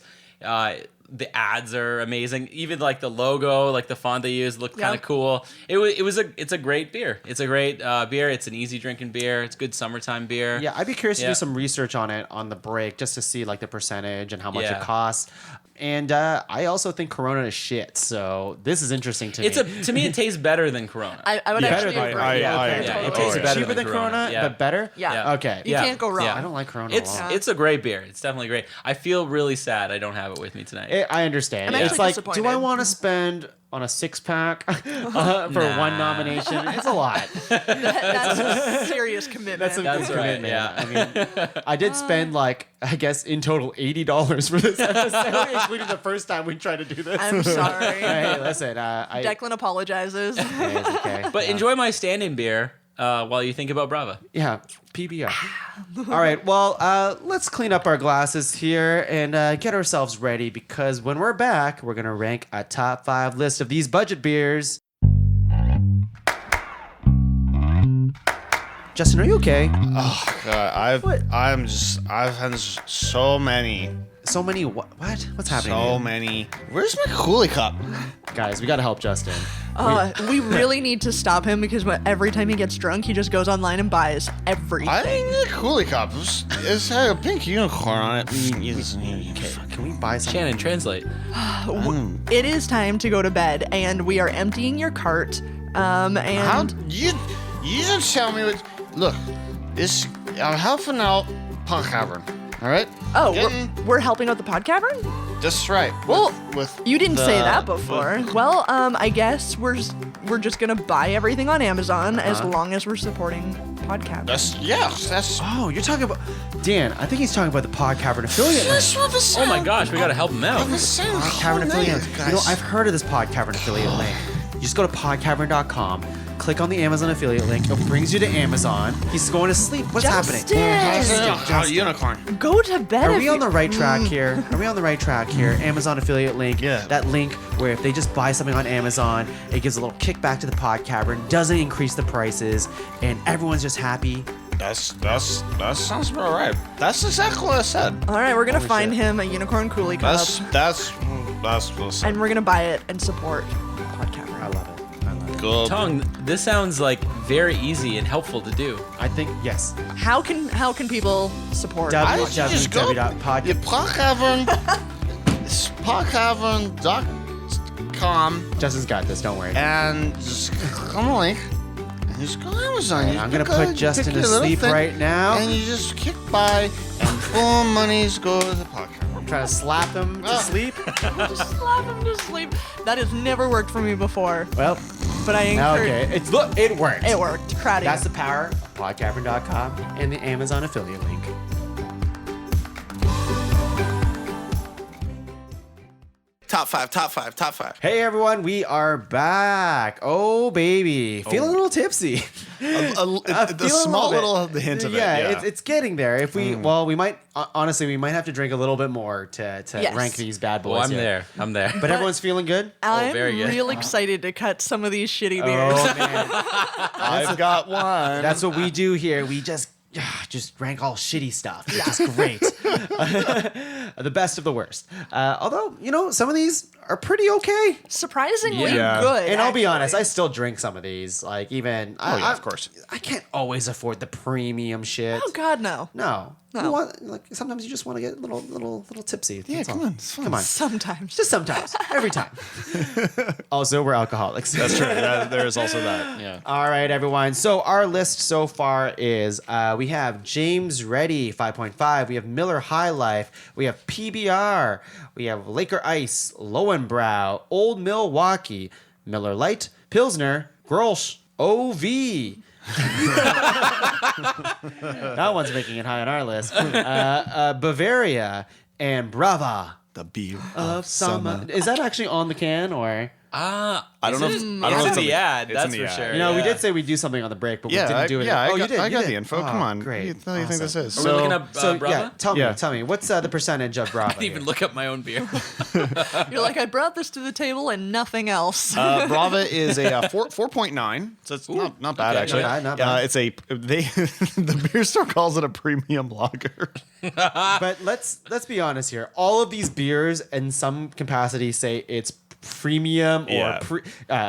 The ads are amazing. Even like the logo, like the font they use, looked kind of Yeah. cool. It's a great beer. It's a great beer. It's an easy drinking beer. It's good summertime beer. Yeah, I'd be curious to Yeah. do some research on it on the break just to see like the percentage and how much Yeah. it costs. And I also think Corona is shit, so this is interesting to me. To me, it tastes better than Corona. I would Yeah. actually Better agree. than- I yeah, agree. it totally tastes agree. better cheaper than than Corona, yeah. but better. Yeah. Okay. You can't go wrong. Yeah. I don't like Corona It's a lot. it's a great beer. It's definitely great. I feel really sad I don't have it with me tonight. I understand. I'm It's actually like, do I disappointed. want to spend on a 6-pack for Nah. one nomination? It's a lot. That's a serious commitment. That's a That's big right, commitment. yeah. I mean, I did spend like I guess in total $80 for this episode, including the first time we tried to do this. I'm sorry. Hey, listen, I Declan apologizes. Hey, it's okay. But Yeah. enjoy my stand-in beer while you think about Brava. Yeah, PBR. All right, well, let's clean up our glasses here and get ourselves ready because when we're back, we're gonna rank a top 5 list of these budget beers. Justin, are you okay? God, I've had so many. So many what? What's happening? So here? many. Where's my coolie cup? Guys, we gotta help Justin. We really need to stop him because every time he gets drunk, he just goes online and buys everything. I didn't get a coolie cup. It's had a pink unicorn on it. Can we buy some? Shannon, translate. It is time to go to bed, and we are emptying your cart. How And you didn't tell me what? Look, I'm helping out Punk Cavern. All right. we're helping out the Pod Cavern. That's right. Well, with You didn't say the- that before. Well, I guess we're just gonna buy everything on Amazon as long as we're supporting Pod Cavern. That's Oh, you're talking about Dan. I think he's talking about the Pod Cavern affiliate. Oh my gosh, we gotta help him out. Pod Cavern affiliate. You know, I've heard of this Pod Cavern affiliate link. You just go to podcavern.com, click on the Amazon affiliate link. It brings you to Amazon. He's going to sleep. What's happening? unicorn. Go to bed. Are if we on you- the right track here? Are we on the right track here? Amazon affiliate link. Yeah. That link where if they just buy something on Amazon, it gives a little kickback to the Pod Cavern, doesn't increase the prices, and everyone's just happy. That sounds about right. That's exactly what I said. All right, we're gonna Holy find shit. him a unicorn coolie cup. That's That's And we're gonna buy it and support Podcamera. I love it. good. Tuong, this sounds like very easy and helpful to do. I think, yes. How can people support? Podcavern.com Justin's got this, don't worry. and just click on the link and just go on Amazon. You I'm just gonna go put Justin pick to your little sleep thing, right now. and you just kick buy, and full monies go to the podcast. Trying to slap him to sleep. Just slap him to sleep. That has never worked for me before, Well, but I encourage. okay. Look, it worked. It worked. Proud of That's you. the power of podcavern.com and the Amazon affiliate link. Top five. Hey everyone, we are back. Oh baby, feeling a little tipsy. The small little hint of it. Yeah, it's getting there. If we, we might honestly, we might have to drink a little bit more to Yes. rank these bad boys. Well, I'm here. there. I'm there. But everyone's feeling good. I'm very good. real excited to cut some of these shitty beers. Oh man, I've got one. that's what we do here. We just rank all shitty stuff. It's just great. The best of the worst. Although, some of these are pretty okay. Surprisingly Yeah. good. And I'll be actually. honest, I still drink some of these. Like even, of course. I can't always afford the premium shit. Oh God, no. No. No. You want, sometimes you just want to get a little tipsy. Yeah, That's come all. on. It's fun. Come on. Sometimes. Just sometimes. Every time. Also, we're alcoholics. That's true. There is also that. Yeah. All right, everyone. So our list so far is we have James Reddy 5.5. We have Miller High Life. We have PBR. We have Laker Ice, Lowenbrow, Old Milwaukee, Miller Lite, Pilsner, Grolsch, OV. That one's making it high on our list. Bavaria and Brava The beer of summer. Is that actually on the can or? I don't know. It's I don't in know if it's the ad. it's That's in the for ad. sure. You know, we yeah. did say we'd do something on the break, but we didn't do it. I you got, did. I you got did. the info. Oh, Come on. great. What do you think this is? Are we looking up So Brava? tell me, what's the percentage of Brava? I didn't even look up my own beer. You're like, I brought this to the table and nothing else. Brava is a 4.9, so it's not bad okay, actually. not bad. It's the beer store calls it a premium lager. But let's be honest here. All of these beers, in some capacity, say it's premium or Yeah.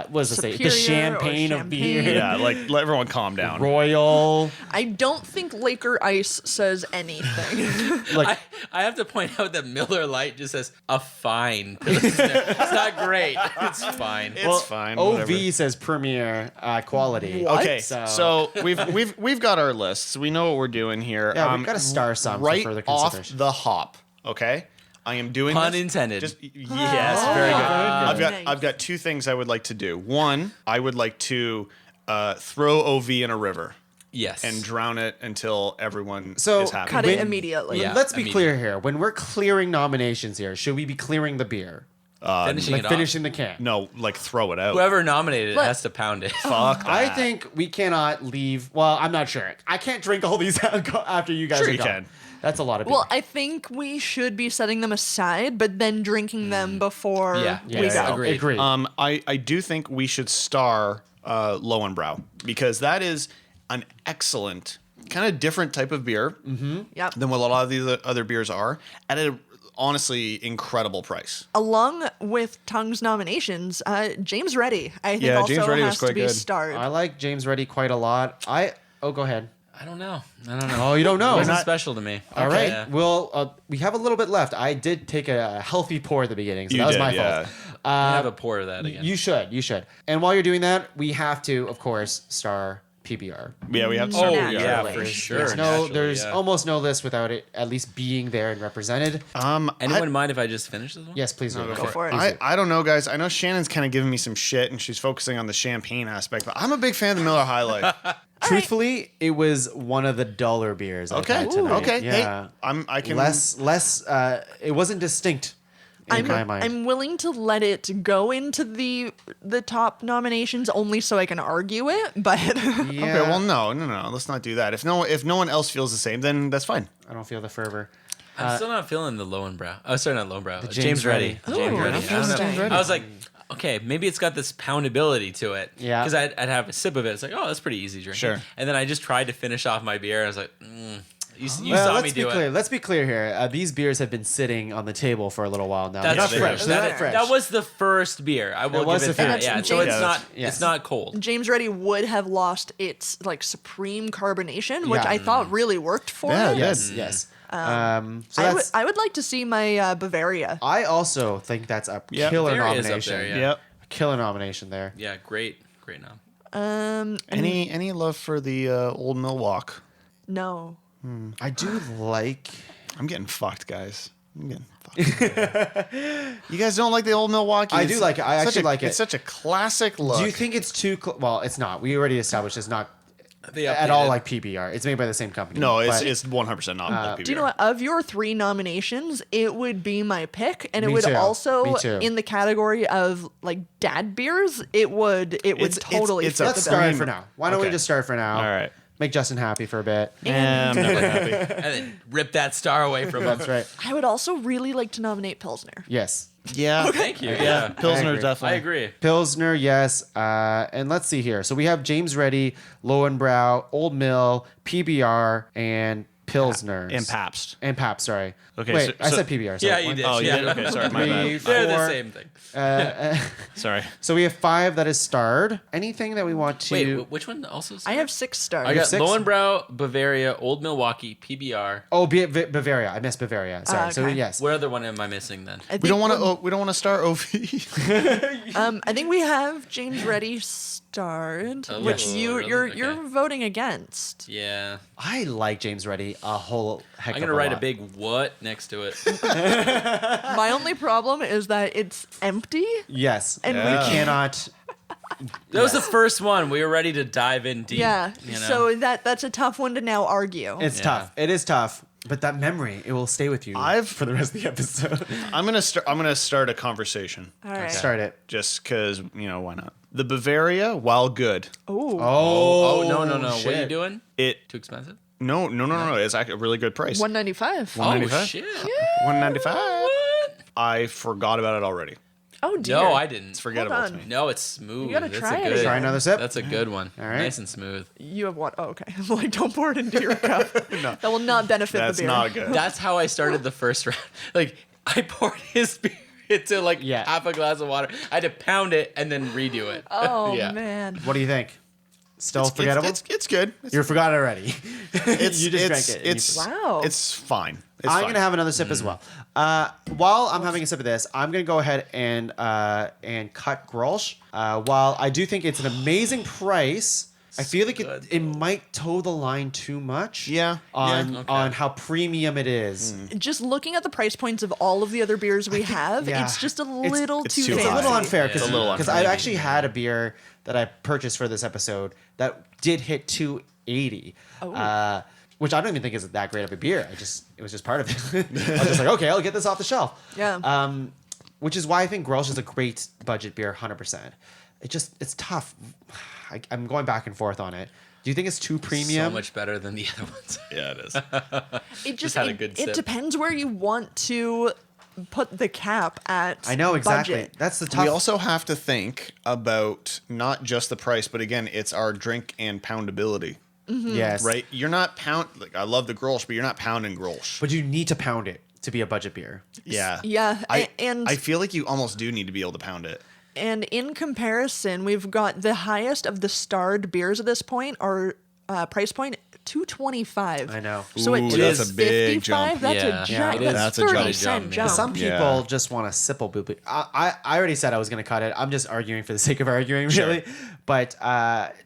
what does it say? The Superior or champagne of beer. champagne. Yeah, like let everyone calm down. Royal. I don't think Laker Ice says anything. Like I have to point out that Miller Lite just says a fine Pilsner. It's not great. It's fine. It's fine. OV whatever. says premier quality. What? Okay, So- so we've got our lists. We know what we're doing here. Yeah, we've got to star some right for further off consideration. the hop. Okay, I am doing Pun this- intended. Just yes, very good. Nice. I've got two things I would like to do. One, I would like to throw OV in a river Yes. and drown it until everyone So, is happy. Cut it immediately. Yeah. Let's be immediately. clear here. When we're clearing nominations here, should we be clearing the beer? finishing Like it off. finishing the can? No, like throw it out. Whoever nominated it Let- has to pound it. Fuck that. I think we cannot leave. Well, I'm not sure. I can't drink all these after you guys Sure are you gone. can. That's a lot of beer. Well, I think we should be setting them aside, but then drinking them before Yeah. we Yes, go. Agreed. Agreed. I do think we should star Lowenbrow because that is an excellent kind of different type of beer Yep. than what a lot of these other beers are at a honestly incredible price. Along with Tuong's nominations, James Reddy, I think Yeah, also James Reddy was has to quite be good. starred. I like James Reddy quite a lot. Go ahead. I don't know. I don't know. Oh, you don't know. It wasn't special to me. All right. Yeah. Well, we have a little bit left. I did take a healthy pour at the beginning, so You that was did, my yeah. fault. I have a pour of that again. You should. And while you're doing that, we have to, of course, star PBR. Yeah, we have to Oh, start Naturally. yeah, PBR. for sure. There's naturally, there's yeah. almost no list without it at least being there and represented. Anyone mind if I just finish this one? Yes, please do. Go for it. I don't know, guys. I know Shannon's kind of giving me some shit, and she's focusing on the champagne aspect, but I'm a big fan of the Miller High Life. Truthfully, it was one of the duller beers I've Okay, had tonight. okay. Yeah. Hey, I can less. It wasn't distinct in my mind. I'm willing to let it go into the top nominations only so I can argue it, but yeah, Okay, well, no. Let's not do that. If no one else feels the same, then that's fine. I don't feel the fervor. I'm still not feeling the Lowenbrow. Oh, sorry, not Lowenbrow. James James Reddy. Reddy. James Ooh, Reddy. I don't know. interesting. I was like, okay, maybe it's got this poundability to it. Yeah. Because I'd have a sip of it. It's like, oh, that's pretty easy drinking. Sure. And then I just tried to finish off my beer. And I was like, You Well, saw me let's be do clear. it. Let's be clear here. These beers have been sitting on the table for a little while now. That's They're not true. fresh. They're That, not fresh. that was the first beer. I will was give it the that. first. Yeah, so James- it's not. Yes. It's not cold. James Ready would have lost its like supreme carbonation, which Yeah. I thought really worked for Yeah, it. yeah. Yes. So I would that's. I would like to see my Bavaria. I also think that's a Yeah. killer Bavaria's up nomination. there, yeah. Yep. A killer nomination there. Yeah, great nom. Any love for the Old Milwaukee? No. I do like. I'm getting fucked, guys. I'm getting fucked. You guys don't like the Old Milwaukee? I do like it. I such actually like it. It's such a classic look. Do you think it's too? Well, it's not. We already established it's not They at all updated. like PBR. It's made by the same company. No, but- it's 100% not like PBR. Do you know what? Of your 3 nominations, it would be my pick, and it Me would too. also Me too. in the category of like dad beers. It would totally it's fit a Let's the start bill. it for now. Why don't we Okay. just start for now? All right. Make Justin happy for a bit. I'm never happy. And then rip that star away from him. That's right. I would also really like to nominate Pilsner. Yes. Yeah. Thank you. Yeah. Yeah, Pilsner agree. definitely. I agree. Pilsner, yes. And let's see here. So we have James Ready, Lowenbrow, Old Mill, PBR, and Pilsner. And Pabst. And Pabst, sorry. Okay, Wait, so- I so- said PBR. Yeah, sorry. you did. Oh, you yeah. did? Okay, sorry. My Three, bad. They're the four. same thing. Sorry. So we have 5 that is starred. Anything that we want to... Wait, which one also? I have 6 stars. I got six? Lowenbrow, Bavaria, Old Milwaukee, PBR. Oh, Bavaria. I missed Bavaria. Sorry. So okay. yes. What other one am I missing then? I think We don't want we're- to. We don't want to start OV. I think we have James Ready starred, Oh, which yes. you're Really? you're Okay. voting against. Yeah, I like James Ready a whole heck I'm of gonna a write a lot. big what next to it. My only problem is that it's empty. Yes. And we Yeah. cannot... That was the first one. We were ready to dive in deep. Yeah. you know? So that's a tough one to now argue. It's Yeah. tough. It is tough. But that memory, it will stay with you for the rest of the episode. I'm gonna start a conversation. All right. Start it. Just because why not? The Bavaria, while good, Oh. Oh no! What are you shit. doing? it Too expensive? no. It's actually a really good price. $1.95. Oh 195? shit! $195. What? I forgot about it already. Oh dear. No, I didn't. It's forgettable Hold to me. on. No, it's smooth. You gotta That's try a it good, again. Try another sip. That's a good one. All right. Nice and smooth. You have what? Oh, okay. Like, don't pour it into your cup. That will not benefit That's the beer. not good. That's how I started the first round. Like I poured his beer into like Yeah. half a glass of water. I had to pound it and then redo it. Oh Yeah. man. What do you think? Still forgettable? It's good. You forgot already. It's you just it's drank it. and you it's Wow. it's fine. It's I'm fine. gonna have another sip as well. While I'm having a sip of this, I'm gonna go ahead and cut Grolsch. While I do think it's an amazing price, I feel like good. it might toe the line too much. Yeah. On Yeah. Okay. on how premium it is. Just looking at the price points of all of the other beers we have, yeah. it's just a little it's too too It's fancy. a little unfair Yeah. because It's a little I've unfair. actually had a beer that I purchased for this episode that did hit 280. Which I don't even think is that great of a beer. It was just part of it. I was just like, okay, I'll get this off the shelf. Yeah. Which is why I think Grolsch is a great budget beer, 100%. It's tough. I'm going back and forth on it. Do you think it's too premium? So much better than the other ones. Yeah, it is. It just had a good it sip. depends where you want to put the cap at. I know exactly. budget. That's the tough. We also have to think about not just the price, but again, it's our drink and poundability, yes, right? You're not Like I love the Grolsch, but you're not pounding Grolsch. But you need to pound it to be a budget beer. Yeah. Yeah, and I feel like you almost do need to be able to pound it. And in comparison, we've got the highest of the starred beers at this point, or price point, $2.25. I know. So Ooh, it that's is a big 55. jump. That's Yeah. a Yeah, giant. it is. That's That's a 30 giant cent jump, jump. yeah. Some people Yeah. just want a simple boop. I already said I was going to cut it. I'm just arguing for the sake of arguing, really. But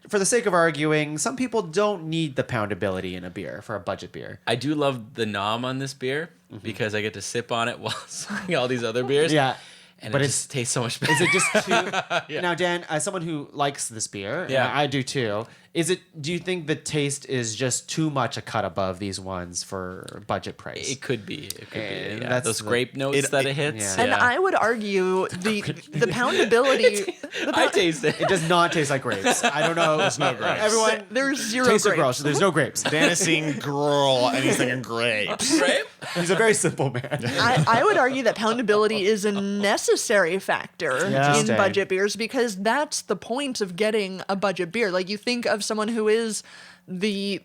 for the sake of arguing, some people don't need the poundability in a beer for a budget beer. I do love the nom on this beer because I get to sip on it while sipping all these other beers. Yeah. And But it it's- just tastes so much better. Is it just too? Now, Dan, as someone who likes this beer, Yeah. and I do too. Do you think the taste is just too much a cut above these ones for budget price? It could be. It could And be. Yeah. that's Those the- grape notes that it hits. yeah. And I would argue the poundability. I taste it. It does not taste like grapes. I don't know. It's no grapes. Everyone, There's zero taste of grapes. Grolsch. There's no grapes. Dan is seeing girl and he's thinking grapes. Right? He's a very simple man. I would argue that poundability is a necessary factor Yeah. in Interesting. budget beers because that's the point of getting a budget beer. Like you think of someone who is the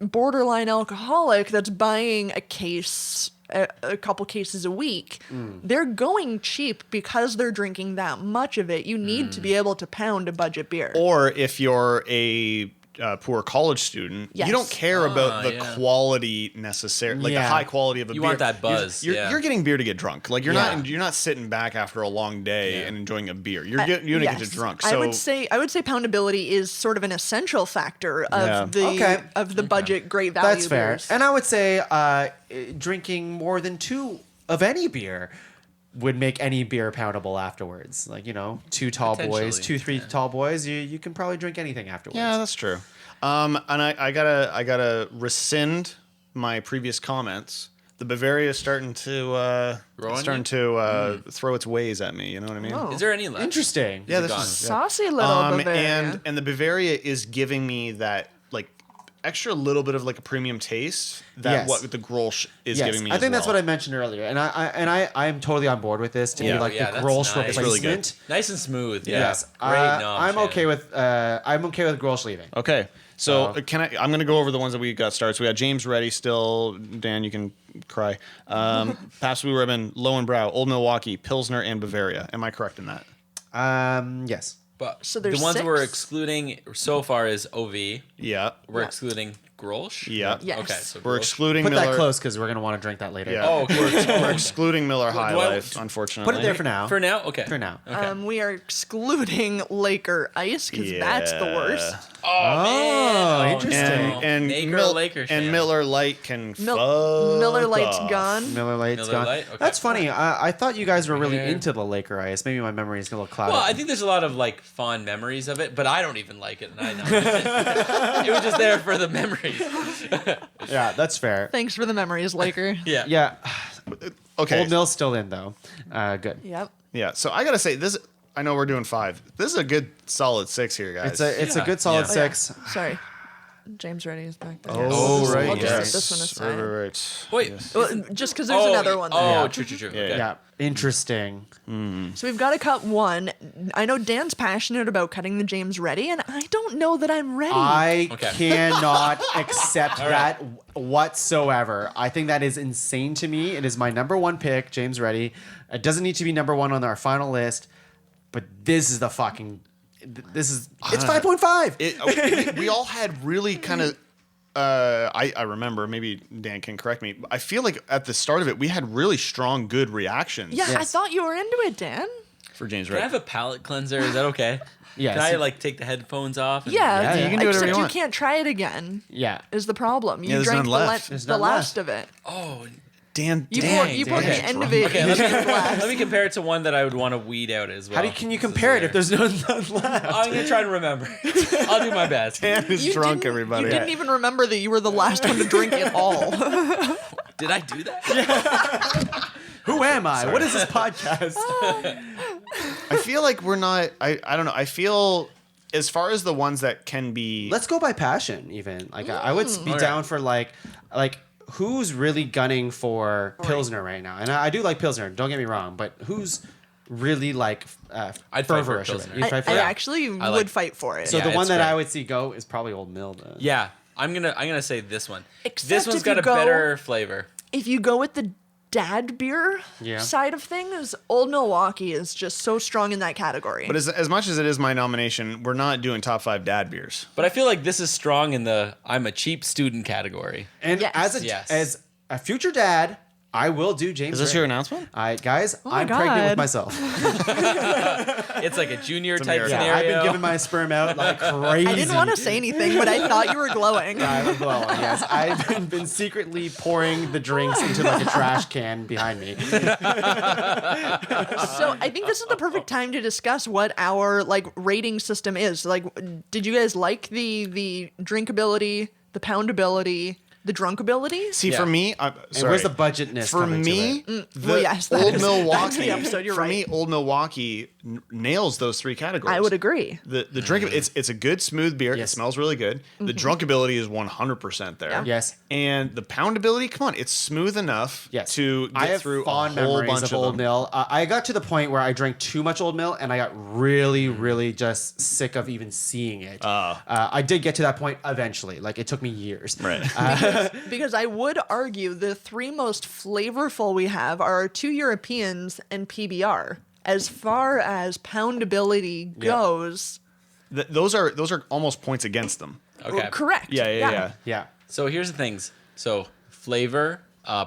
borderline alcoholic that's buying a case, a couple cases a week, they're going cheap because they're drinking that much of it. You need to be able to pound a budget beer. Or if you're a poor college student, Yes. you don't care about the quality necessarily, like the high quality of a beer. You want that buzz, You're getting beer to get drunk. Like you're not sitting back after a long day and enjoying a beer. You're gonna get you drunk. So I would say poundability is sort of an essential factor of the budget great value. That's fair. beers. And I would say drinking more than 2 of any beer would make any beer poundable afterwards. Like, 2 tall boys, 3 tall boys, you can probably drink anything afterwards. yeah, that's true. And I gotta rescind my previous comments. The Bavaria is starting to throw its ways at me. You know what I mean? Oh. Is there any left? Interesting. Yeah, Is it this gone? is Saucy little Bavaria. and the Bavaria is giving me that like extra little bit of like a premium taste that Yes. what the Grolsch is Yes, giving me. I think as that's well. what I mentioned earlier, and I am totally on board with this to be Yeah. like Yeah, the that's Grolsch nice. It's really good. replacement. Nice and smooth. Yeah. Yes, Great knob, I'm Shannon. okay with Grolsch leaving. Okay. So I'm going to go over the ones that we got started. So we got James Reddy still. Dan, you can cry. Pabst Blue Ribbon, Lowenbrau, Old Milwaukee, Pilsner, and Bavaria. Am I correct in that? Yes. But So there's the ones 6? we're excluding so far is OV. Yeah. We're Yeah. excluding Grolsch. Yeah. Yes. Okay. So We're Grolsch. excluding Put Miller. that close because we're gonna want to drink that later. Yeah. Oh, okay. We're excluding Miller High do I- Life, unfortunately. Put it there for now. For now, okay. For now. Okay. We are excluding Laker Ice because that's the worst. Oh, man. interesting. no. And Naker or Laker, and Shannon? Miller Light can Miller Lite's off. gone. Miller Lite's Miller gone. Lite? Okay. That's funny. I thought you guys were really Yeah. into the Laker Ice. Maybe my memory is a little clouded. Well, I think there's a lot of like fond memories of it, but I don't even like it, and I know it was just there for the memories. yeah, that's fair. Thanks for the memories, Laker. Yeah. Yeah. Okay. Old Mill's still in though. Good. Yep. Yeah. So I gotta say this. I know we're doing 5. This is a good solid 6 here, guys. It's a good solid Yeah. 6. Sorry. James Reddy is back there. Oh, right. We'll just Yes. set this one aside. Right. Wait. Well, just because there's another one there. Oh, Yeah. true. Yeah. Okay. Yeah. Interesting. So we've got to cut one. I know Dan's passionate about cutting the James Reddy, and I don't know that I'm ready. I Okay. cannot accept that whatsoever. I think that is insane to me. It is my number 1 pick, James Reddy. It doesn't need to be number 1 on our final list, but this is the fucking. It's 5.5. We all had really kind of. I remember. Maybe Dan can correct me. I feel like at the start of it, we had really strong, good reactions. yeah, I Yes. thought you were into it, Dan. For James Can I Reddy. have a palate cleanser? Is that okay? Yes. Can I like take the headphones off? and- Yeah, Yeah, you can do whatever except you you want. can't try it again. Yeah. Is the problem? You there's drank none left. There's the none last left. of it. Oh, Dan. You Dan. poured the okay. end of it Okay, into let the glass. me compare it to one that I would want to weed out as well. Can you compare it if there's none left? I'm gonna try to remember. I'll do my best. Dan is You drunk, didn't- everybody. You didn't even remember that you were the last one to drink it all. Did I do that? Who am I? What is this podcast? I feel like we're not. I don't know. I feel as far as the ones that can be. Let's go by passion, even. Like I would be Okay. down for like who's really gunning for Pilsner right now? And I do like Pilsner. Don't get me wrong, but who's really like I'd fight for fervorish of it? Pilsner. You'd fight for I it? actually I would like- fight for it. So Yeah, the one it's that great. I would see go is probably Old Mill. Though. Yeah, I'm gonna say this one. Except This one's if you got a go- better flavor. If you go with the dad beer Yeah. side of things, Old Milwaukee is just so strong in that category. But as much as it is my nomination, we're not doing top 5 dad beers. But I feel like this is strong in the I'm a cheap student category. And Yes. Yes. as a future dad, I will do James. Is this Reddy. your announcement? Guys, my I'm pregnant with God. myself. It's like a junior type miracle. Yeah, scenario. I've been giving my sperm out like crazy. I didn't want to say anything, but I thought you were glowing. I'm glowing, yes. I've been secretly pouring the drinks into like a trash can behind me. So I think this is the perfect time to discuss what our like rating system is. Like, did you guys like the drinkability, the poundability, the drunkability? See, Yeah. for me, And sorry. where's the budgetness For coming to me, it? the Well, yes, that Old is- Milwaukee. that's the episode, you're for right. me, Old Milwaukee nails those three categories. I would agree. The drink, it's a good smooth beer. Yes. It smells really good. The drunkability is 100% there. Yeah. Yes. And the poundability, come on, it's smooth enough Yes. to I get have through fond a whole memories bunch of Old them. Mill. I got to the point where I drank too much Old Mill, and I got really, really just sick of even seeing it. I did get to that point eventually. Like, it took me years. Right. Because I would argue the three most flavorful we have are our two Europeans and PBR. As far as poundability goes, Those are almost points against them. Okay. correct. Yeah. Yeah. So here's the things. So flavor,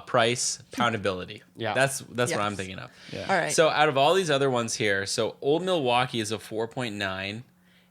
price, poundability. Yeah. That's Yes. what I'm thinking of. Yeah. All right. So out of all these other ones here, so Old Milwaukee is a 4.9,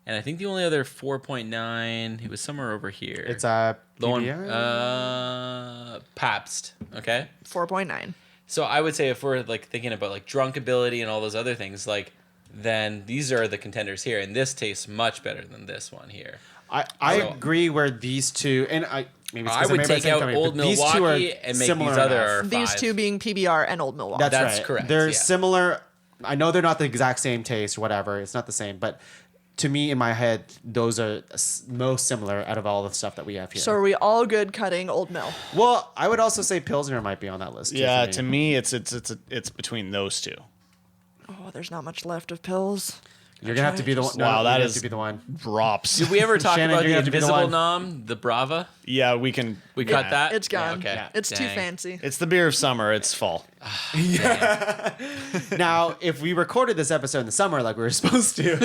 and I think the only other 4.9, it was somewhere over here. It's the one, PBR? Pabst. Okay. 4.9. So I would say if we're like thinking about like drunkability and all those other things, like then these are the contenders here, and this tastes much better than this one here. I So- agree where these two, and maybe it's 'cause I would made by the take same out company, Old but these two are Milwaukee and make similar these other enough. are These 5. two being PBR and Old Milwaukee. That's That's right. correct, They're yeah. similar. I know they're not the exact same taste or whatever. It's not the same, but to me, in my head, those are most similar out of all the stuff that we have here. So are we all good cutting Old Mill? Well, I would also say Pilsner might be on that list. too, Yeah, for to me, it's between those two. Oh, there's not much left of pills. You're gonna have to be the one. No, Wow, you're that gonna have is- to be the one. Drops. Did we ever talk Shannon, about you're the gonna have to be the invisible one. nom, the Brava? Yeah, we can. We cut that. It's gone. Yeah, okay. It's too Dang. fancy. It's the beer of summer. It's fall. Now, if we recorded this episode in the summer like we were supposed to,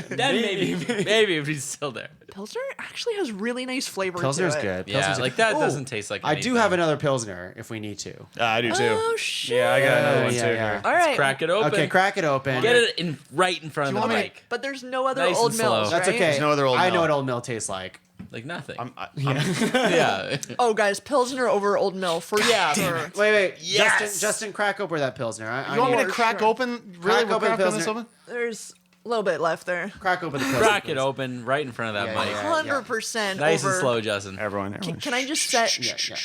Then maybe if he's still there. Pilsner actually has really nice flavor Pilsner's to it. good. Yeah, Pilsner's like that Oh, doesn't taste like I do anything. have another Pilsner if we need to. I do too. Oh, shit. Yeah, I got another one Yeah, too. yeah. Here. All right. Crack it open. Okay, crack it open. Get it in right in front of the mic. But there's no other Nice Old and slow. Mills, That's right? okay. There's no other Old I know Mill. what Old Mill tastes like. Like nothing. I'm- yeah. Oh, guys, Pilsner over Old Mill for sure. Wait. Yes! Justin, crack over that Pilsner. You want me to For crack sure. open? Really? Crack We're open cracking this Pilsner. open? There's a little bit left there. Crack open the Pilsner. Crack it please. open right in front of that Yeah, mic. yeah. 100% Nice over. and slow, Justin. Everyone. Can I just set? Yeah, yeah.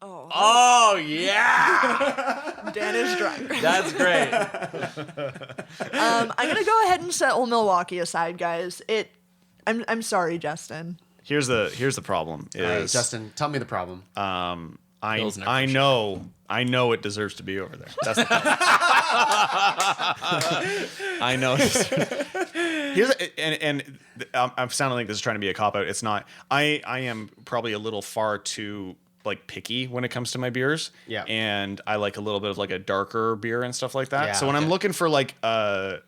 Oh, Oh yeah, Dan is drunk. that's great. I'm gonna go ahead and set Old Milwaukee aside, guys. I'm sorry, Justin. Here's the problem. Is All right, Justin, tell me the problem. Pilsner I for know it deserves to be over there. That's the problem. I know. Here's I'm sounding like this is trying to be a cop out. It's not. I am probably a little far too like picky when it comes to my beers. Yeah. And I like a little bit of like a darker beer and stuff like that. Yeah, so when I'm okay. looking for like a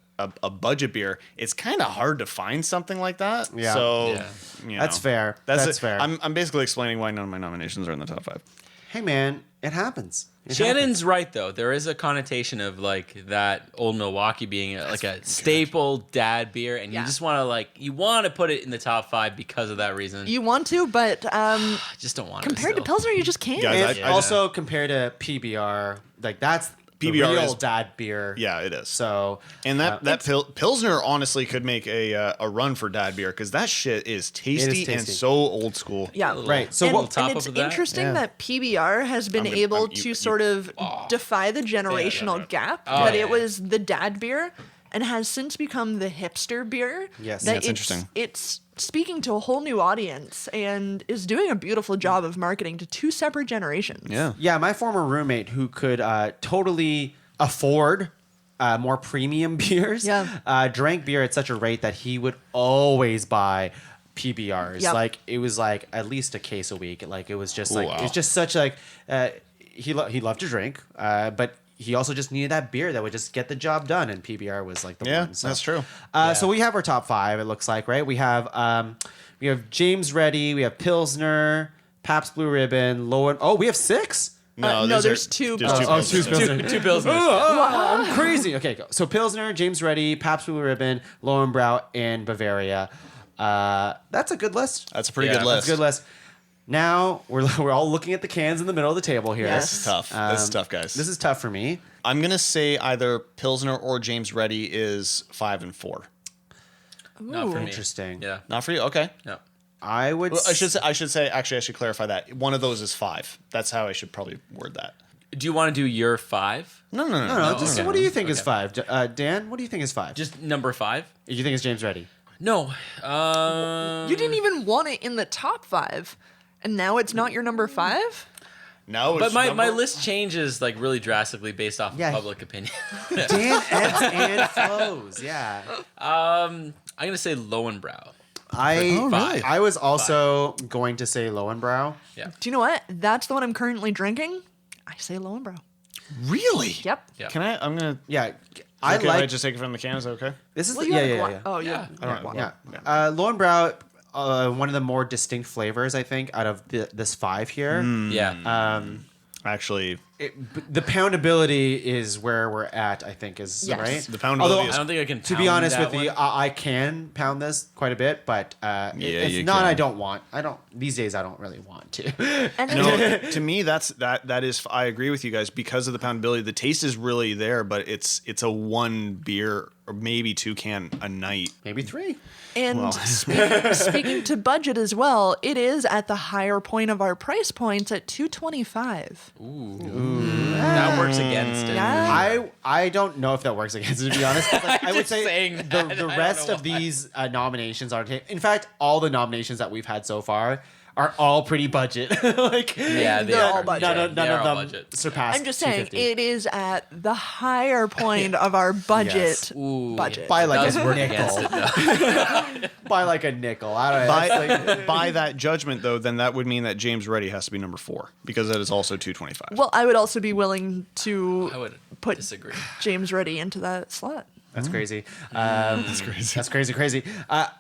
budget beer, it's kind of hard to find something like that. Yeah. So Yeah. you That's know, fair. That's That's it. fair. I'm basically explaining why none of my nominations are in the top 5. Hey, man, it happens. It Shannon's right though. There is a connotation of like that Old Milwaukee being like a staple dad beer, and Yeah. you just want to put it in the top 5 because of that reason. You want to, but I just don't want compared to still. Pilsner, you just can't. Yeah, happens. I- And also compared to PBR, like that's the PBR real is- dad beer. Yeah, it is. So And that Pilsner honestly could make a run for dad beer because that shit is tasty, and tasty. so old school. Yeah. right. So and, what? top and it's of that? interesting Yeah. that PBR has been I'm able gonna- to you- sort of defy the generational right. gap. Oh, that yeah. it was the dad beer and has since become the hipster beer. Yes. that That's interesting. It's speaking to a whole new audience and is doing a beautiful job of marketing to two separate generations. Yeah. Yeah, my former roommate who could totally afford more premium beers, drank beer at such a rate that he would always buy PBRs. Yep. Like it was like at least a case a week. Like it was just like Wow. it was just such like he loved to drink, but he also just needed that beer that would just get the job done, and PBR was like the Yeah, one. So. that's true. So we have our top 5. It looks like, right? We have James Reddy, we have Pilsner, Pabst Blue Ribbon, Lowen. Oh, we have 6. No, these there's two There's Pilsners. two Pilsners. Two Pilsners. I'm crazy. Okay, go. So Pilsner, James Reddy, Pabst Blue Ribbon, Lowenbrau, and Bavaria. That's a good list. That's a pretty Yeah, good That's list. a good list. Now we're all looking at the cans in the middle of the table here. Yes. This is tough. This is tough, guys. This is tough for me. I'm gonna say either Pilsner or James Reddy is 5 and 4. Not for me. Interesting. Yeah. Not for you. Okay. No. I would. Well, I should say. Actually, I should clarify that one of those is 5. That's how I should probably word that. Do you want to do your 5? No. No, just okay. what do you think is Okay. 5? Dan, what do you think is 5? Just number 5? Do you think it's James Reddy? No. You didn't even want it in the top 5, and now it's not your number 5. No, But my list changes like really drastically based off Yeah. of public opinion. Dan ebbs and flows. Yeah. I'm gonna say Lowenbrow. I I was also going to say Lowenbrow. Yeah. Do you know what? That's the one I'm currently drinking. I say Lowenbrow. Really? Yep. Yeah. Can I? I'm gonna. Yeah. I Can I like just take it from the can? Is that okay? this is Well, the, you yeah, have a yeah, gla- yeah. Oh, Yeah. yeah. I don't know. Yeah. Lowenbrow, one of the more distinct flavors, I think, out of this 5 here. Yeah. Actually, The poundability is where we're at, I think, is Yes. right. the poundability Although, is I don't think I can. to be pound honest that with you, one. I can pound this quite a bit, but if you not, can. I don't want. I don't these days. I don't really want to. And no. To me, that is. I agree with you guys because of the poundability. The taste is really there, but it's a 1 beer or maybe 2 can a night. Maybe 3. And speaking to budget as well, it is at the higher point of our price points at $2.25. That works against it. Yeah. I don't know if that works against it, to be honest. 'cause, like, I would Just say saying the that. I don't rest know of these nominations are. In fact, all the nominations that we've had so far are all pretty budget. Like, Yeah, they They're are. all budget. none They're of all them budget. surpass. I'm just saying, 250. it is at the higher point of our budget. Yes. Ooh, Budget. By like does a work nickel. against it though. By like a nickel. I don't know. It's like- By that judgment, though, then that would mean that James Reddy has to be number 4 because that is also 225. Well, I would also be willing I to would put disagree. James Reddy into that slot. That's crazy. That's crazy. That's crazy.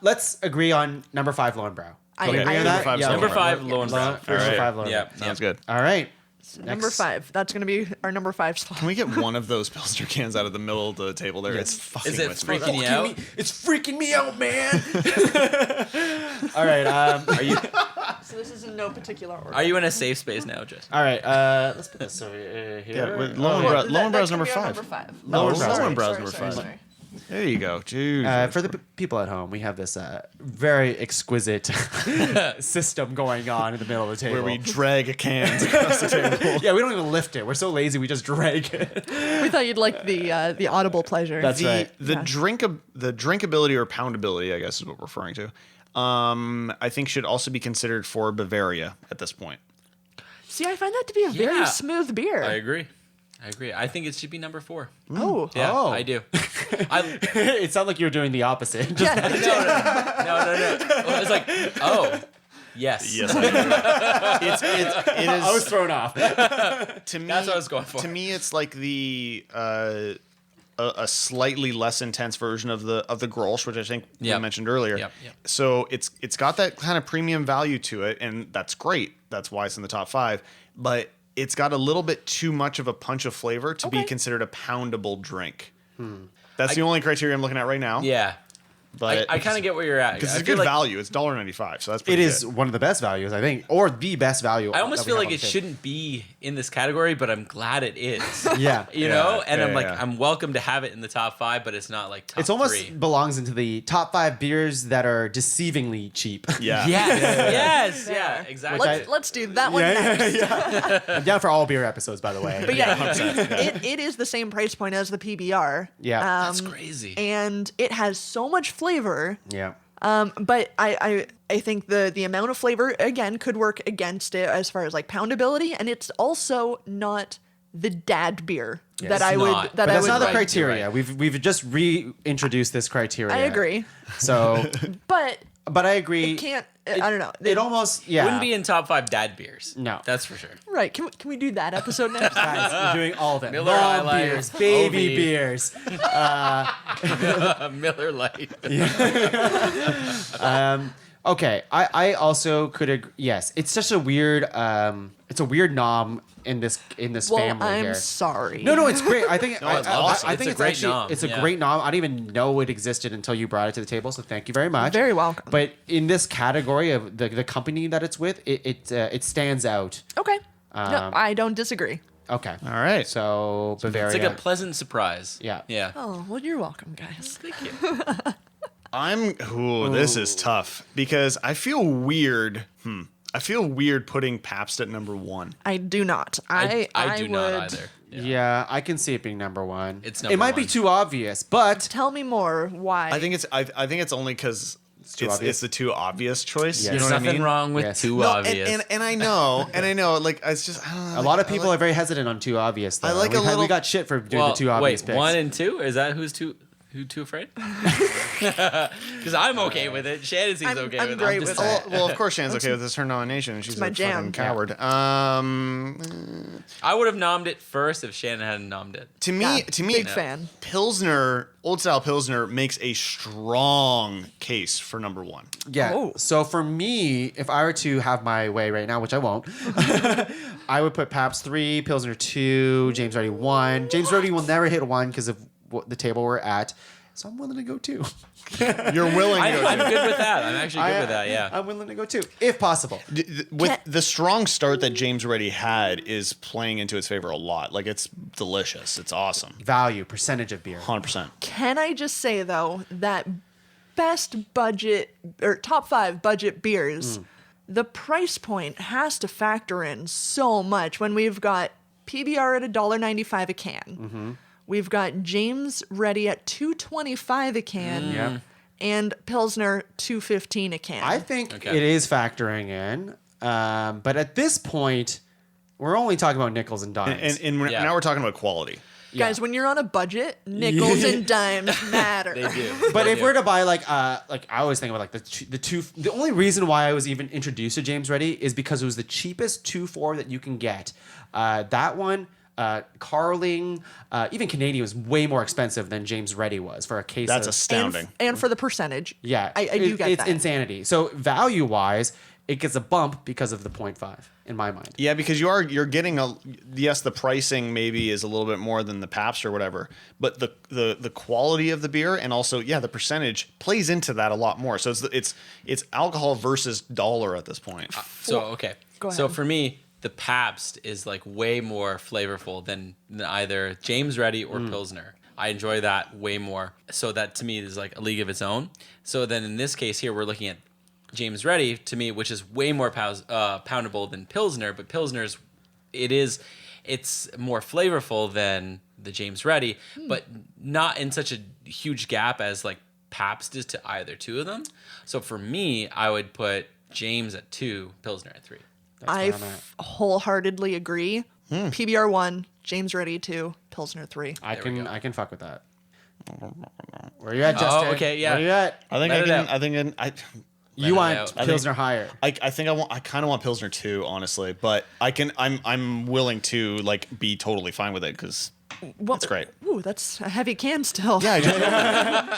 Let's agree on number 5, Lowenbrow. I Can we agree on number that? 5 's Yeah, Number Lowenbrow. 5, Lowenbrow. Lowenbrow. Number 5, Lowenbrow. Yeah. Sounds good. All right. Number Next. 5. That's going to be our number 5 slot. Can we get one of those Pilsner cans out of the middle of the table there? It's fucking Is it with me. freaking you out? It's freaking me out, man. All right. Are you? So this is in no particular order. Are you in a safe space now, Jess? All right. Let's put this over here. Yeah, with Oh, Lowenbrow, That- Lowenbrow's that's number gonna be our 5. Number 5. Lowenbrow's number Sorry, 5. sorry. There you go. Dude. For the people at home, we have this very exquisite system going on in the middle of the table. where we drag cans across the table. yeah, we don't even lift it. We're so lazy, we just drag it. We thought you'd like the audible pleasure. That's right. The drinkability or poundability, I guess, is what we're referring to. I think should also be considered for Bavaria at this point. See, I find that to be a very Yeah. smooth beer. I agree. I think it should be number 4. Oh. Yeah, Oh. I do. It sounded like you were doing the opposite. Just Yeah. No. Well, it's like, oh, yes. Yes, I do. It is. I was thrown off. To me, That's what I was going for. To me, it's like the a slightly less intense version of the Grolsch, which I think Yep. we mentioned earlier. Yep. So it's got that kind of premium value to it, and that's great. That's why it's in the top 5. But it's got a little bit too much of a punch of flavor to be Okay. considered a poundable drink. That's the only criteria I'm looking at right now. Yeah. But I kind of get where you're at. because I it's feel good like, value. It's $1.95, so that's It pretty is good. one of the best values, I think, or the best value. I almost that we feel have like on it the table. shouldn't be in this category, but I'm glad it is. Yeah. You know? Yeah, And I'm yeah, like, yeah. I'm welcome to have it in the top 5, but it's not like top It's almost 3. belongs into the top 5 beers that are deceivingly cheap. Yeah. Yes. Yeah, exactly. Let's do that one next. I'm down for all beer episodes, by the way. But yeah, it is the same price point as the PBR. Yeah. That's crazy. And it has so much flavor. Yeah. But I think the amount of flavor again could work against it as far as like poundability, and it's also not the dad beer that I would not. that But I that's would not the right, criteria. you're We've just reintroduced this criteria. I agree, So, but but I agree. it can't. I don't know. It almost Wouldn't be in top 5 dad beers. No. That's for sure. Right? Can we do that episode next? Guys, we're doing all of it. Miller Mom High Life, beers, baby OV. beers. Miller Lite. Okay, I also could agree. Yes, it's such a weird. It's a weird nom in this Well, family I'm here. sorry. No, it's great. I think it's awesome. I It's think a it's great actually nom, it's a yeah. great nom. I didn't even know it existed until you brought it to the table. So thank you very much. Very welcome. But in this category of the company that it's with, it stands out. Okay. No, I don't disagree. Okay. All right. So Bavaria. It's like a pleasant surprise. Yeah. Yeah. Oh well, you're welcome, guys. Thank you. Ooh, this is tough because I feel weird. I feel weird putting Pabst at number 1. I do not. I do would, not either. Yeah, I can see it being number 1. It's It number might be one. too obvious, but Tell me more. Why? I think it's only because too obvious. it's the too obvious choice. Yes. You know There's what I nothing mean? wrong with Yes. too No, obvious. and I know, like it's just I don't know. a lot of people are very hesitant on too obvious. Though. I like we a little- We got shit for doing the too obvious wait, picks. 1 and 2? Is that who too afraid? Because I'm okay with it. Shannon seems I'm okay great with it. with I'm it. just- Well, of course, Shannon's okay with this. Her nomination, and she's my a jam. fucking coward. I would have nommed it first if Shannon hadn't nommed it. To me, Yeah, big fan. Pilsner, old style Pilsner, makes a strong case for number 1. Yeah. Oh. So for me, if I were to have my way right now, which I won't, I would put Pabst 3, Pilsner 2, James Ready 1. James Ready will never hit 1 because of what the table we're at. So I'm willing to go 2. You're willing to go I'm good with that. I'm actually good with that, yeah. I'm willing to go 2, if possible. with the strong start that James Ready had is playing into its favor a lot. Like it's delicious. It's awesome. Value, percentage of beer. 100%. Can I just say though that best budget or top 5 budget beers, the price point has to factor in so much when we've got PBR at $1.95 a can. We've got James Ready at $2.25 a can. Yeah. And Pilsner $2.15 a can. I think Okay. it is factoring in. But at this point, we're only talking about nickels and dimes. And Yeah. now we're talking about quality. Guys, when you're on a budget, nickels and dimes matter. They do. But They if do. we're to buy like I always think about like the only reason why I was even introduced to James Ready is because it was the cheapest 2.4 that you can get. That one, Carling, even Canadian was way more expensive than James Ready was for a case. That's of, astounding. And for the percentage. yeah, I do get it's that. insanity. So value wise, it gets a bump because of the 0.5 in my mind. Yeah, because you're getting yes, the pricing maybe is a little bit more than the Pabst or whatever, but the quality of the beer and also the percentage plays into that a lot more. So it's alcohol versus dollar at this point. So, okay. Go So ahead. for me, the Pabst is like way more flavorful than either James Ready or Pilsner. I enjoy that way more. So that to me is like a league of its own. So then in this case here, we're looking at James Ready to me, which is way more poundable than Pilsner, but Pilsner's it's more flavorful than the James Ready, but not in such a huge gap as like Pabst is to either two of them. So for me, I would put James at 2, Pilsner at 3. I wholeheartedly agree. PBR 1, James Ready 2, Pilsner 3. I There we go. can fuck with that. Where you at, Justin? okay, yeah. Where you at? I think Let it out. You it want out. Pilsner higher. I think I kind of want Pilsner too, honestly, but I'm willing to like be totally fine with it because Well, it's great. Ooh, that's a heavy can still. Yeah,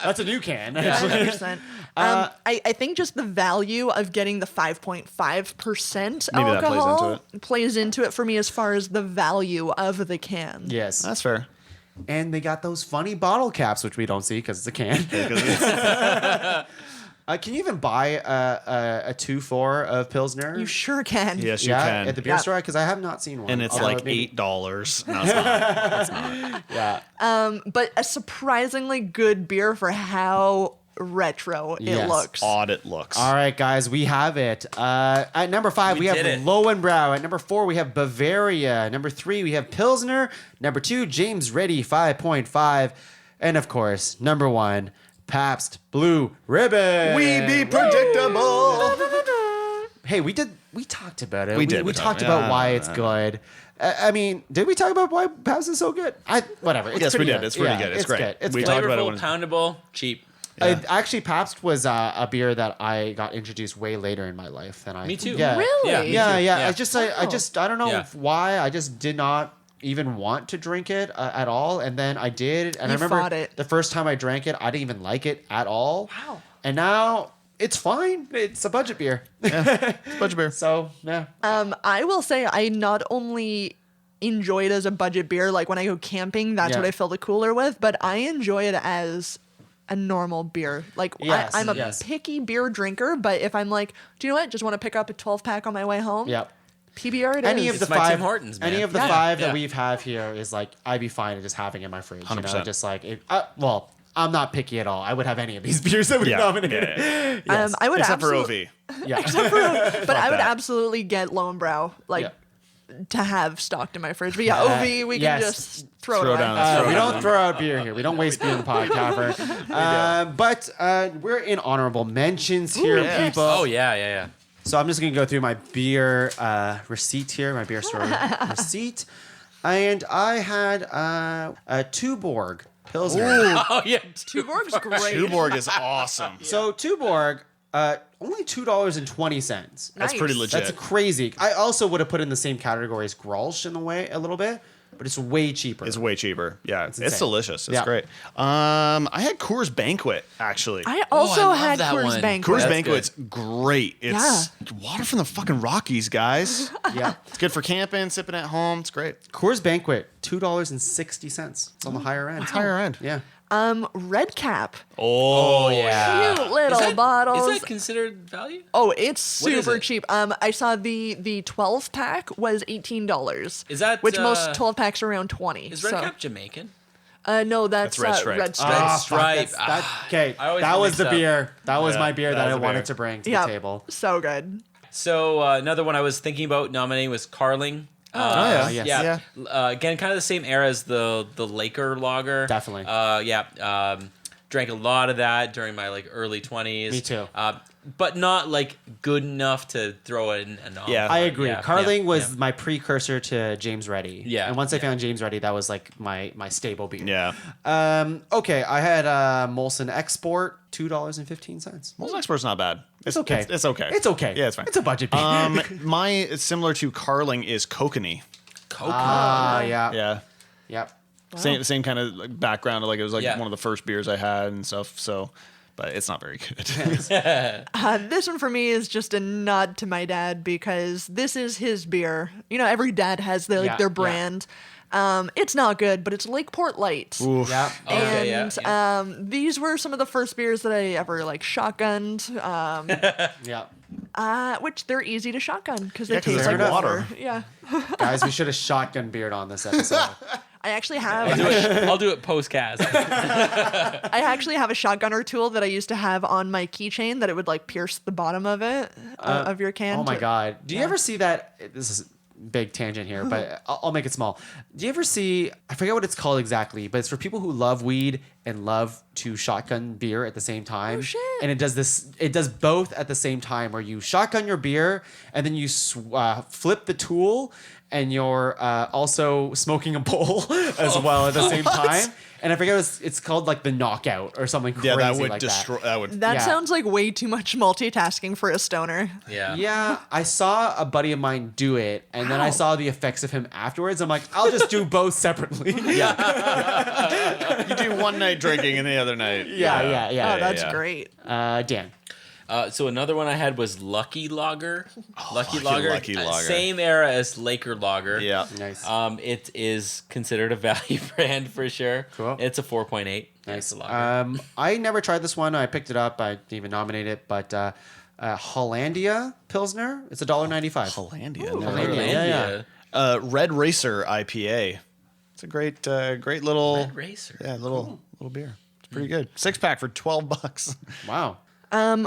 That's a new can. 100%. I think just the value of getting the 5.5% Maybe that plays into alcohol plays into it for me as far as the value of the can. Yes. that's fair. And they got those funny bottle caps, which we don't see because it's a can. Can you even buy a 2.4 of Pilsner? You sure can. Yes, you yeah, can. at the beer Yeah. store because I have not seen one. And it's Although like maybe- $8. No, it's not. It's not. Yeah. But a surprisingly good beer for how retro it Yes. looks. Odd it looks. All right, guys, we have it. At number 5, we have did it. Lowenbrau. At number 4, we have Bavaria. Number 3, we have Pilsner. Number 2, James Ready 5.5. And of course, number 1, Pabst Blue Ribbon. We be predictable. Hey, we talked about it. We did. We talked about why it's good. I mean, did we talk about why Pabst is so good? Whatever. It's Yes, we pretty did. good. It's pretty Yeah, good. It's great. It's We good. talked about it Flavorful, when- poundable, cheap. Actually, Pabst was a beer that I got introduced way later in my life than I. Me too. Yeah. Really? Yeah, me Yeah. too. I just I don't know Yeah. why. I just did not even want to drink it at all, and then I did, and I You remember fought it. the first time I drank it, I didn't even like it at all. Wow. And now it's fine. It's a budget beer. It's bunch of beer. So yeah. I will say I not only enjoy it as a budget beer, like when I go camping, that's Yeah. what I fill the cooler with, but I enjoy it as a normal beer. Like Yes, I'm a yes. picky beer drinker, but if I'm like, do you know what? Just want to pick up a 12-pack on my way home. Yeah. PBR it Any is. of the It's my 5, Tim Hortons, man. any of the Yeah. 5 that Yeah. we've have here is like I'd be fine just having in my fridge. You know, 100%. just like I'm not picky at all. I would have any of these beers that would be nominated. Yes. I would Except for absolutely, OV. Yeah. but I would that. absolutely get Lowenbrow, like to have stocked in my fridge. But OV, we yes. can just throw it Throw away. down. We don't throw out beer here. We don't waste beer in the pod cover. But we're in honorable mentions here, people. Oh yeah. So I'm just going to go through my beer receipt here, my beer store receipt. And I had a Tuborg Pilsner. Oh yeah. Tuborg's great. Tuborg is awesome. So Tuborg, only $2.20. Nice. That's pretty legit. That's crazy. I also would have put in the same category as Grolsch in a way, a little bit, but it's way cheaper. It's way cheaper. Yeah, it's insane. delicious. It's Yeah. great. I had Coors Banquet actually. I also love had that Coors one. Banquet. Coors That's Banquet's great. It's water from the fucking Rockies, guys. Yeah. It's good for camping, sipping at home. It's great. Coors Banquet, $2.60. It's on the higher end. Higher end. Yeah. Red Cap. Oh, yeah. Cute little bottles. Is that considered value? Oh, it's What is super it? cheap. I saw the 12 pack was $18. Is that, which most 12 packs are around 20? Is Red Cap Jamaican? No, that's Red Stripe. Red Stripe. Red fuck, Stripe. Okay, I always that get was mixed the up. beer. That was Yeah, my beer that that I was the wanted beer. to bring to Yeah, the table. so good. So another one I was thinking about nominating was Carling. yeah. Yes. Yeah. Again, kind of the same era as the Laker lager. Definitely. Drank a lot of that during my early 20s. Me too. But not good enough to throw in a nom. Yeah. I agree. Yeah, Carling yeah, was yeah. my precursor to James Reddy. Yeah, And once I yeah. found James Reddy, that was my stable beer. Yeah. Okay, I had Molson Export, $2.15. Molson Export's not bad. It's okay. It's okay. It's okay. Yeah, it's fine. It's a budget beer. My similar to Carling is Kokanee. Yeah. Yeah. Yep. Same kind of background. It was Yeah. one of the first beers I had and stuff. So, but it's not very good. This one for me is just a nod to my dad because this is his beer. You know, every dad has their Yeah, their yeah. brand. It's not good, but it's Lakeport Light. Oof. Yep. Okay, And yeah. these were some of the first beers that I ever shotgunned, Yeah. which they're easy to shotgun because they 'cause taste they're like water. water. Yeah, Guys, we should have shotgun beard on this episode. I actually have. I'll do it post-cast. I actually have a shotgunner tool that I used to have on my keychain that it would pierce the bottom of it of your can. Oh my to- God. Do you ever see that? This is big tangent here, but I'll make it small. Do you ever see, I forget what it's called exactly, but it's for people who love weed and love to shotgun beer at the same time. Oh, shit. And it does both at the same time where you shotgun your beer and then you flip the tool and you're also smoking a bowl as well at the same time. And I forget it's called the knockout or something crazy Yeah, that would like destroy. That would. That Yeah. sounds like way too much multitasking for a stoner. Yeah. Yeah, I saw a buddy of mine do it, and then I Wow. saw the effects of him afterwards. I'm like, I'll just do both separately. You do one night drinking and the other night. Yeah. Oh, that's yeah. great. Dan. So another one I had was Lucky Lager. Lucky fucking Lager. Lucky Lager. Same era as Laker Lager. Yeah. Nice. It is considered a value brand for sure. Cool. It's a 4.8. Nice. It's a lager. I never tried this one. I picked it up. I didn't even nominate it, but Hollandia Pilsner. It's $1.95. Hollandia. Hollandia. Yeah. Red Racer IPA. It's a great little Red Racer. Yeah, little beer. It's pretty good. 6-pack for $12. Wow.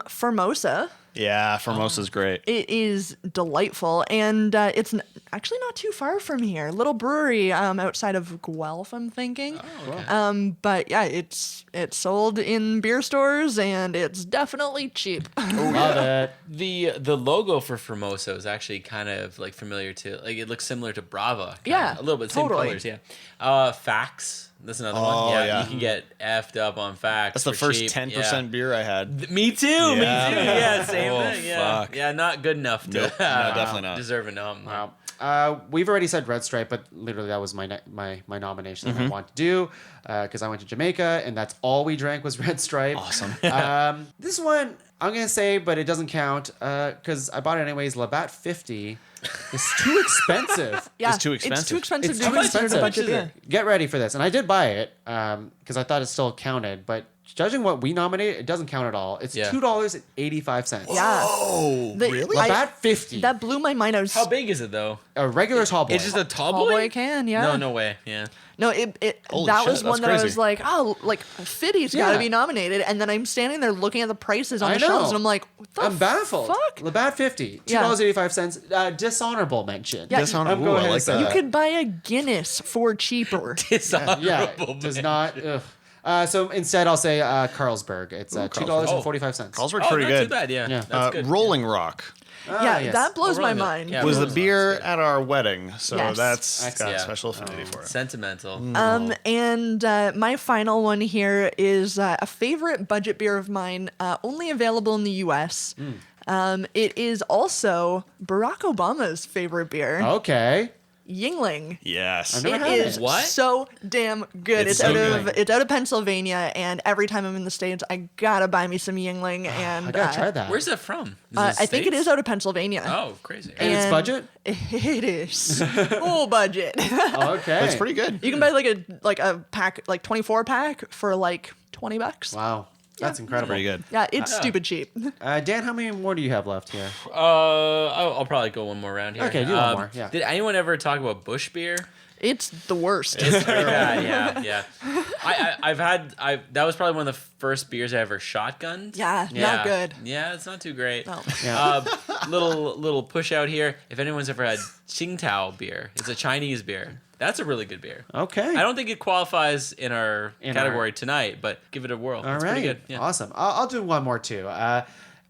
Formosa. Yeah, Formosa's great. It is delightful, and it's actually not too far from here. Little brewery outside of Guelph, I'm thinking. Oh, okay. But yeah, it's sold in beer stores, and it's definitely cheap. Love it. The logo for Formosa is actually kind of familiar to it looks similar to Brava. Yeah, a little bit same totally. colors. Yeah. Fax. That's another one. yeah. You can get effed up on Fax. That's the for first cheap. 10% beer I had. Me too. Yeah, Me too. man. Yeah, same Oh, thing. Yeah, fuck. yeah, not good enough to Nope. No, definitely not. deserve a nom. Wow. We've already said Red Stripe, but literally that was my nomination that I want to do because I went to Jamaica and that's all we drank was Red Stripe. Awesome. This one I'm gonna say, but it doesn't count because I bought it anyways. Labatt 50 is too expensive. Yeah, It's too expensive. It's too expensive It's to too be considered a expensive. budget beer. Get ready for this, and I did buy it because I thought it still counted, but judging what we nominated, it doesn't count at all. It's $2.85. Yeah. Oh, really? Labatt 50. That blew my mind. I was How big is it though? A regular tall boy. It's just a tall tall boy. boy can, yeah. No, no way. Yeah. No, it Holy that shit, was one that's that I crazy. was like, oh, like Fitty's got to Yeah. be nominated, and then I'm standing there looking at the prices on I the shelves, know. and I'm like, what the I'm baffled. fuck? Labatt 50. Yeah. $2.85. Dishonorable mention. Yeah, Dishonorable. I'm going Ooh, I ahead like and say that. You could buy a Guinness for cheaper. Dishonorable. Yeah, does not. Ugh. So instead, I'll say Carlsberg. It's $2.45. Carlsberg's Oh, pretty not good. too bad. Yeah. Yeah. That's good. Rolling Rock Yeah, yes. that blows Oh, my really? mind. Yeah. was the Rolling beer Rock's good. at our wedding, so Yes. that's got Excellent. a special affinity for it. Sentimental. And my final one here is a favorite budget beer of mine, only available in the U.S. It is also Barack Obama's favorite beer, Okay. Yingling. Yes. I've never It had is it. What? so damn good. It's It's, so out of good. it's out of Pennsylvania, and every time I'm in the States, I gotta buy me some Yingling. And I gotta try that. Where's that from? Is it I think it States? is out of Pennsylvania. Oh, crazy. And its budget? It is full budget. Okay. It's pretty good. You can buy like a pack, like 24 pack for like $20. Wow. That's incredible. Pretty good. Yeah, it's stupid cheap. Dan, how many more do you have left here? I'll probably go one more round here. Okay, do one more, yeah. Did anyone ever talk about Bush beer? It's the worst. It's pretty bad. Yeah. That was probably one of the first beers I ever shotgunned. Yeah, not good. Yeah, it's not too great. No. Yeah. Little push out here. If anyone's ever had Tsingtao beer, it's a Chinese beer. That's a really good beer. Okay. I don't think it qualifies in our In category tonight, but give it a whirl. All it's right. pretty good. Yeah. Awesome. I'll do one more too.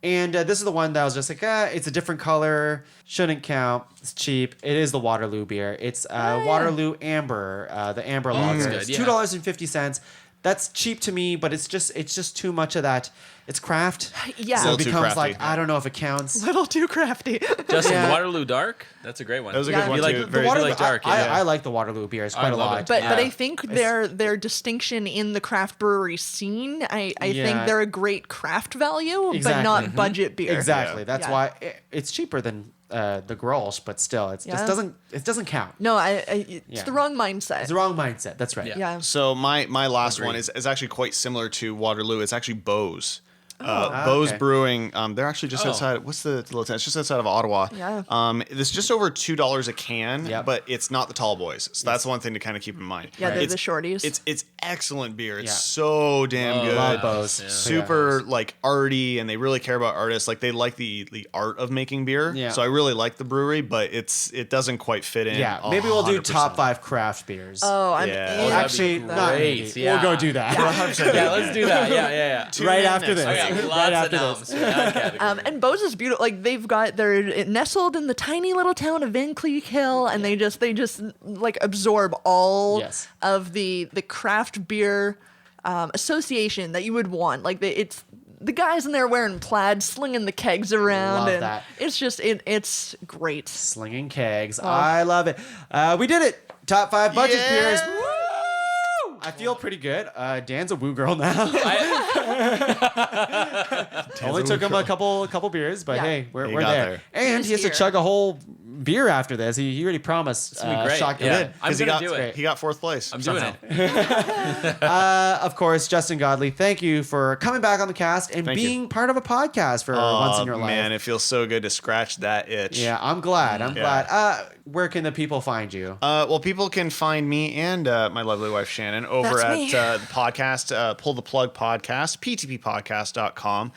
And this is the one that I was just like, it's a different color. Shouldn't count. It's cheap. It is the Waterloo beer. It's Waterloo Amber, the Amber Lager. good, It's yeah. $2.50. That's cheap to me, but it's just too much of that. It's craft. Yeah. So A it little too becomes crafty. like, I don't know if it counts. Little too crafty. Justin, Yeah. Waterloo Dark? That's a great one. That was a Yeah. good one You like too. the Very water- good. like dark, I yeah. like the Waterloo beers quite a love lot. it. But Yeah. I think their distinction in the craft brewery scene, I Yeah. think they're a great craft value, but Exactly. not budget beer. Exactly. Yeah. That's Yeah. why it's cheaper than the Grolsch, but still, it Yeah. doesn't count. No, it's Yeah. the wrong mindset. It's the wrong mindset. That's right. Yeah. Yeah. So my last one is actually quite similar to Waterloo. It's actually Bose. Bose okay. Brewing. They're actually just Oh. outside. What's the little town? It's just outside of Ottawa. Yeah. It's just over $2 a can, Yep. but it's not the tall boys. So that's one thing to kind of keep in mind. Yeah, they're It's- the shorties. It's excellent beer. It's Yeah. so damn good. Love Bose. Yeah. Super like arty, and they really care about artists. Like they like the art of making beer. Yeah. So I really like the brewery, but it doesn't quite fit in. Yeah, maybe we'll do 100%. top 5 craft beers. Oh, I'm Yeah. in. Oh, that'd Actually, be not great. maybe. Yeah. We'll go do that. Yeah, let's do that. Yeah. right in after next this. week. Okay, Right lots after of this. noms for that category. And Bose is beautiful. Like they're nestled in the tiny little town of Van Cleek Hill, and they just like absorb all Yes. of the craft beer association that you would want. Like it's the guys in there wearing plaid, slinging the kegs around, Love and that. it's just it's great. Slinging kegs. I love it. We did it. Top 5 budget Yeah. beers. Woo! I feel pretty good. Dan's a woo girl now. Only took him a couple beers, but Yeah. hey, we're got there. there. And he has to Here. chug a whole beer after this. He already promised. gonna be great. shotgun. Yeah. Good. I'm 'Cause he gonna got- do it. He got 4th place. I'm doing somehow. it. Of course, Justin Godelie, thank you for coming back on the cast and Thank you. being part of a podcast for once in your life. Man, it feels so good to scratch that itch. Yeah, I'm glad. I'm Yeah. glad. Where can the people find you? Well, people can find me and my lovely wife Shannon over That's at me. the podcast, Pull the Plug Podcast, ptppodcast.com.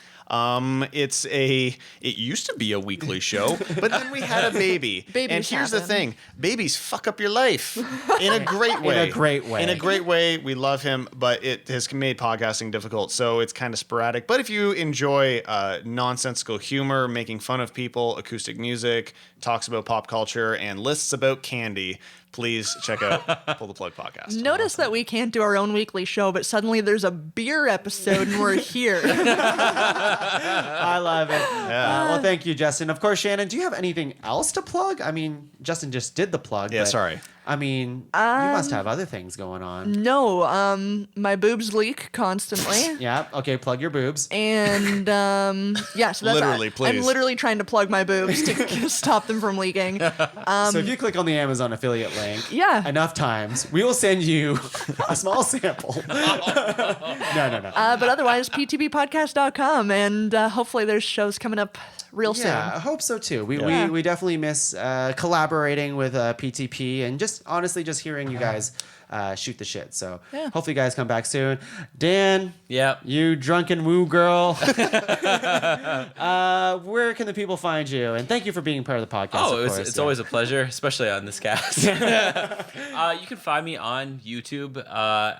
It used to be a weekly show, but then we had a baby. Babies And here's the happen. thing: babies fuck up your life in a great way. In a great way. In a great way. We love him, but it has made podcasting difficult, so it's kind of sporadic. But if you enjoy nonsensical humor, making fun of people, acoustic music, talks about pop culture, and lists about candy, please check out Pull the Plug Podcast. Notice that we can't do our own weekly show, but suddenly there's a beer episode and we're here. I love it. Yeah. Well, thank you, Justin. Of course, Shannon, do you have anything else to plug? I mean, Justin just did the plug. Yeah, but, sorry. I mean, you must have other things going on. No, my boobs leak constantly. Yeah. Okay. Plug your boobs. And yeah, so that's Literally, I'm please. literally trying to plug my boobs to stop them from leaking. So if you click on the Amazon affiliate link, Yeah. enough times, we will send you a small sample. No. But otherwise, ptbpodcast.com, and hopefully there's shows coming up real Yeah, I soon. hope so too. We Yeah. we definitely miss collaborating with PTP and just honestly just hearing you guys shoot the shit. So Yeah. hopefully you guys come back soon. Dan, Yep. you drunken woo girl. Where can the people find you? And thank you for being part of the podcast. Oh, of course. it's Yeah. always a pleasure, especially on this cast. You can find me on YouTube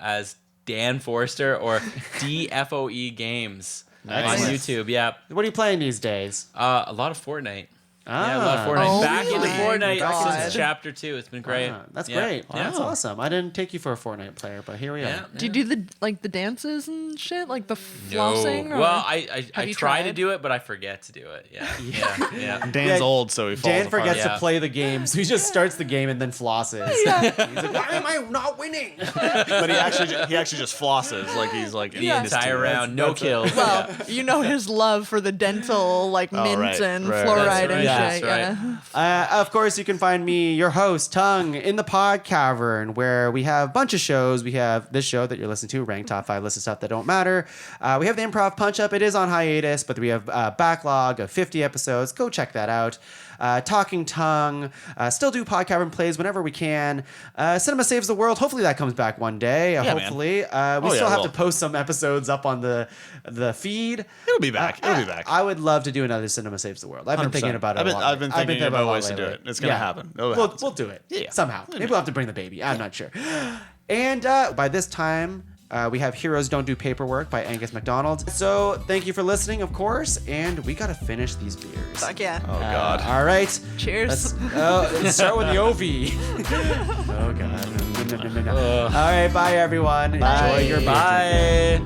as Dan Foerster or DFOE Games on Nice. YouTube. Yeah, What are you playing these days? a lot of Fortnite. Yeah, a lot of Fortnite. Oh Back into my Fortnite God. since Chapter 2. It's been great. That's Yeah. great. Yeah. That's awesome. I didn't take you for a Fortnite player, but here we Yeah. are. Do you do the dances and shit, like the flossing? No. Or Well, I have you try to tried? do it, but I forget to do it. Yeah. Dan's Yeah, old, so he falls Dan apart. forgets Yeah. to play the game, so he just starts the game and then flosses. He's like, why am I not winning? But he actually just flosses like he's like The in this entire team. round, no kills. Well, you know his love for the dental, like mint right, and right. fluoride That's and right, shit. that's right. Yeah. Of course, you can find me, your host, Tuong, in the Pod Cavern, where we have a bunch of shows. We have this show that you're listening to, Ranked Top 5 List of Stuff That Don't Matter. We have the Improv Punch Up. It is on hiatus, but we have a backlog of 50 episodes. Go check that out. Talking Tongue. Still do Pod Cavern plays whenever we can. Cinema Saves the World. Hopefully that comes back one day. man. Hopefully. We yeah, still it have will. to post some episodes up on the feed. It'll be back. It'll be back. I would love to do another Cinema Saves the World. I've been 100%. thinking about it I've a been- lot. I've been thinking about a lot ways to do lately. it. It's gonna happen. It'll We'll happen. do it. Yeah. Somehow. Maybe we'll have to bring the baby. I'm not sure. And by this time, we have Heroes Don't Do Paperwork by Angus MacDonald. So thank you for listening, of course. And we got to finish these beers. Fuck yeah. Oh God. All right. Cheers. Let's start with the OV. Oh, God. No. All right. Bye, everyone. Enjoy your beer. Bye.